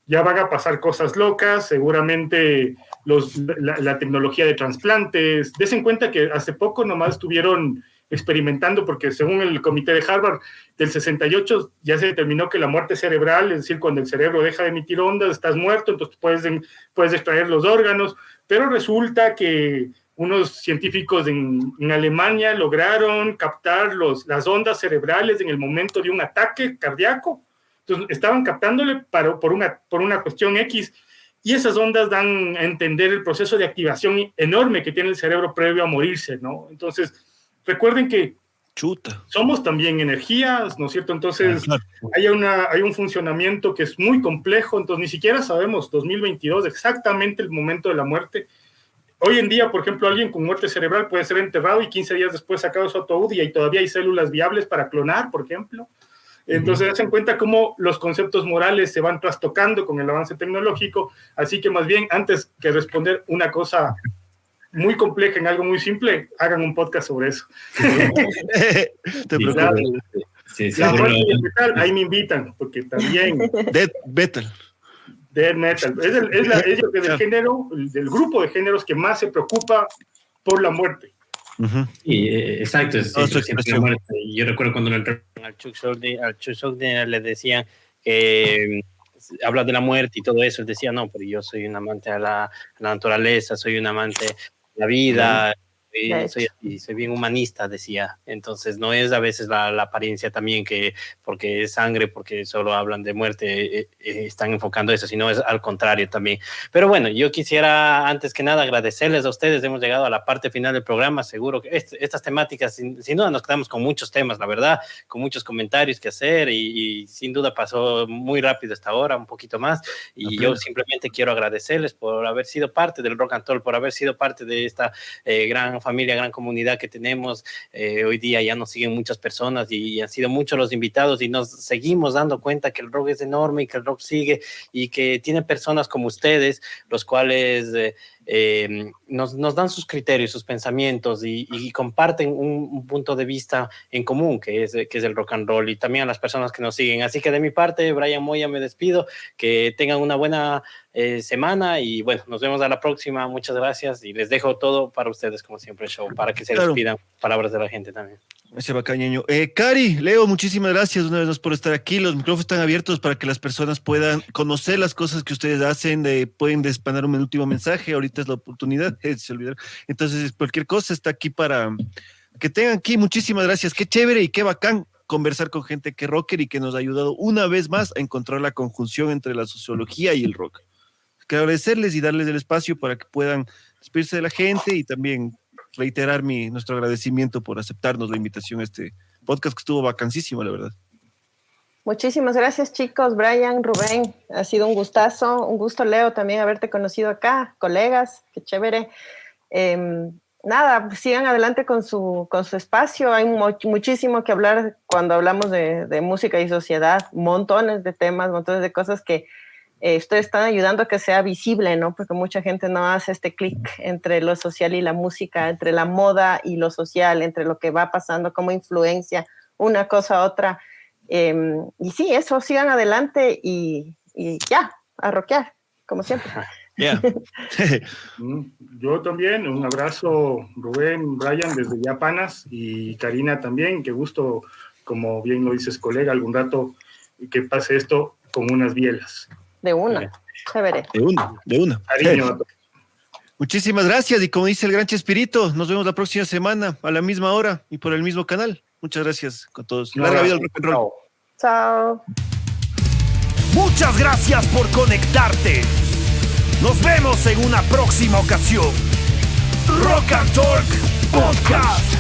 Ya van a pasar cosas locas, seguramente la tecnología de trasplantes. Des en cuenta que hace poco nomás estuvieron experimentando, porque según el comité de Harvard, del 68 ya se determinó que la muerte cerebral, es decir, cuando el cerebro deja de emitir ondas, estás muerto, entonces puedes extraer los órganos, pero resulta que unos científicos en Alemania lograron captar las ondas cerebrales en el momento de un ataque cardíaco. Entonces estaban captándole por una cuestión X, y esas ondas dan a entender el proceso de activación enorme que tiene el cerebro previo a morirse, ¿no? Entonces, recuerden que somos también energías, ¿no es cierto? Entonces, hay un funcionamiento que es muy complejo, entonces ni siquiera sabemos, 2022, exactamente el momento de la muerte. Hoy en día, por ejemplo, alguien con muerte cerebral puede ser enterrado y 15 días después sacado su ataúd y todavía hay células viables para clonar, por ejemplo. Entonces, hacen cuenta cómo los conceptos morales se van trastocando con el avance tecnológico, así que más bien, antes que responder una cosa muy compleja en algo muy simple, hagan un podcast sobre eso. Te preocupes. Sí, la muerte y el metal, ahí me invitan, porque también... Death metal. Es del género, del grupo de géneros que más se preocupa por la muerte. Sí, exacto. Yo recuerdo cuando le entraron al Chuck Schuldiner le decían que habla de la muerte y todo eso, él decía, no, pero yo soy un amante a la naturaleza, soy un amante a la vida, soy bien humanista, decía. Entonces no es a veces la apariencia también, que porque es sangre, porque solo hablan de muerte, están enfocando eso, sino es al contrario también. Pero bueno, yo quisiera antes que nada agradecerles a ustedes. Hemos llegado a la parte final del programa. Seguro que estas temáticas, sin duda nos quedamos con muchos temas, la verdad, con muchos comentarios que hacer, y sin duda pasó muy rápido esta hora, un poquito más, y yo simplemente quiero agradecerles por haber sido parte del Rock and Talk, por haber sido parte de esta gran familia, gran comunidad que tenemos. Hoy día ya nos siguen muchas personas y han sido muchos los invitados, y nos seguimos dando cuenta que el rock es enorme y que el rock sigue, y que tiene personas como ustedes, los cuales nos dan sus criterios, sus pensamientos, y comparten un punto de vista en común, que es el rock and roll, y también a las personas que nos siguen. Así que de mi parte, Brian Moya, me despido, que tengan una buena semana, y bueno, nos vemos a la próxima. Muchas gracias, y les dejo todo para ustedes, como siempre, show, para que se despidan. Palabras de la gente también. Ese bacán, ñaño. Cari, Leo, muchísimas gracias una vez más por estar aquí. Los micrófonos están abiertos para que las personas puedan conocer las cosas que ustedes hacen, pueden despanar un último mensaje. Ahorita es la oportunidad, se olvidaron. Entonces, cualquier cosa está aquí para que tengan aquí. Muchísimas gracias. Qué chévere y qué bacán conversar con gente que rocker y que nos ha ayudado una vez más a encontrar la conjunción entre la sociología y el rock. Quiero agradecerles y darles el espacio para que puedan despedirse de la gente, y también reiterar nuestro agradecimiento por aceptarnos la invitación a este podcast, que estuvo vacancísimo, la verdad. Muchísimas gracias, chicos. Brian, Rubén, ha sido un gusto, Leo, también haberte conocido acá, colegas, qué chévere. Nada, sigan adelante con su espacio. Hay muchísimo que hablar cuando hablamos de música y sociedad, montones de temas, montones de cosas que ustedes están ayudando a que sea visible, ¿no? Porque mucha gente no hace este clic entre lo social y la música, entre la moda y lo social, entre lo que va pasando, cómo influencia una cosa a otra. Y sí, eso, sigan adelante y ya, a rockear, como siempre. Yeah. Yo también, un abrazo, Rubén, Brian, desde ya Panas, y Karina también, qué gusto, como bien lo dices, colega, algún rato que pase esto con unas bielas. De una, chévere. De una. Cariño a todos. Muchísimas gracias, y como dice el gran Chespirito, nos vemos la próxima semana a la misma hora y por el mismo canal. Muchas gracias con todos. Larga vida al rock and roll. Chao. Muchas gracias por conectarte. Nos vemos en una próxima ocasión. Rock and Talk Podcast.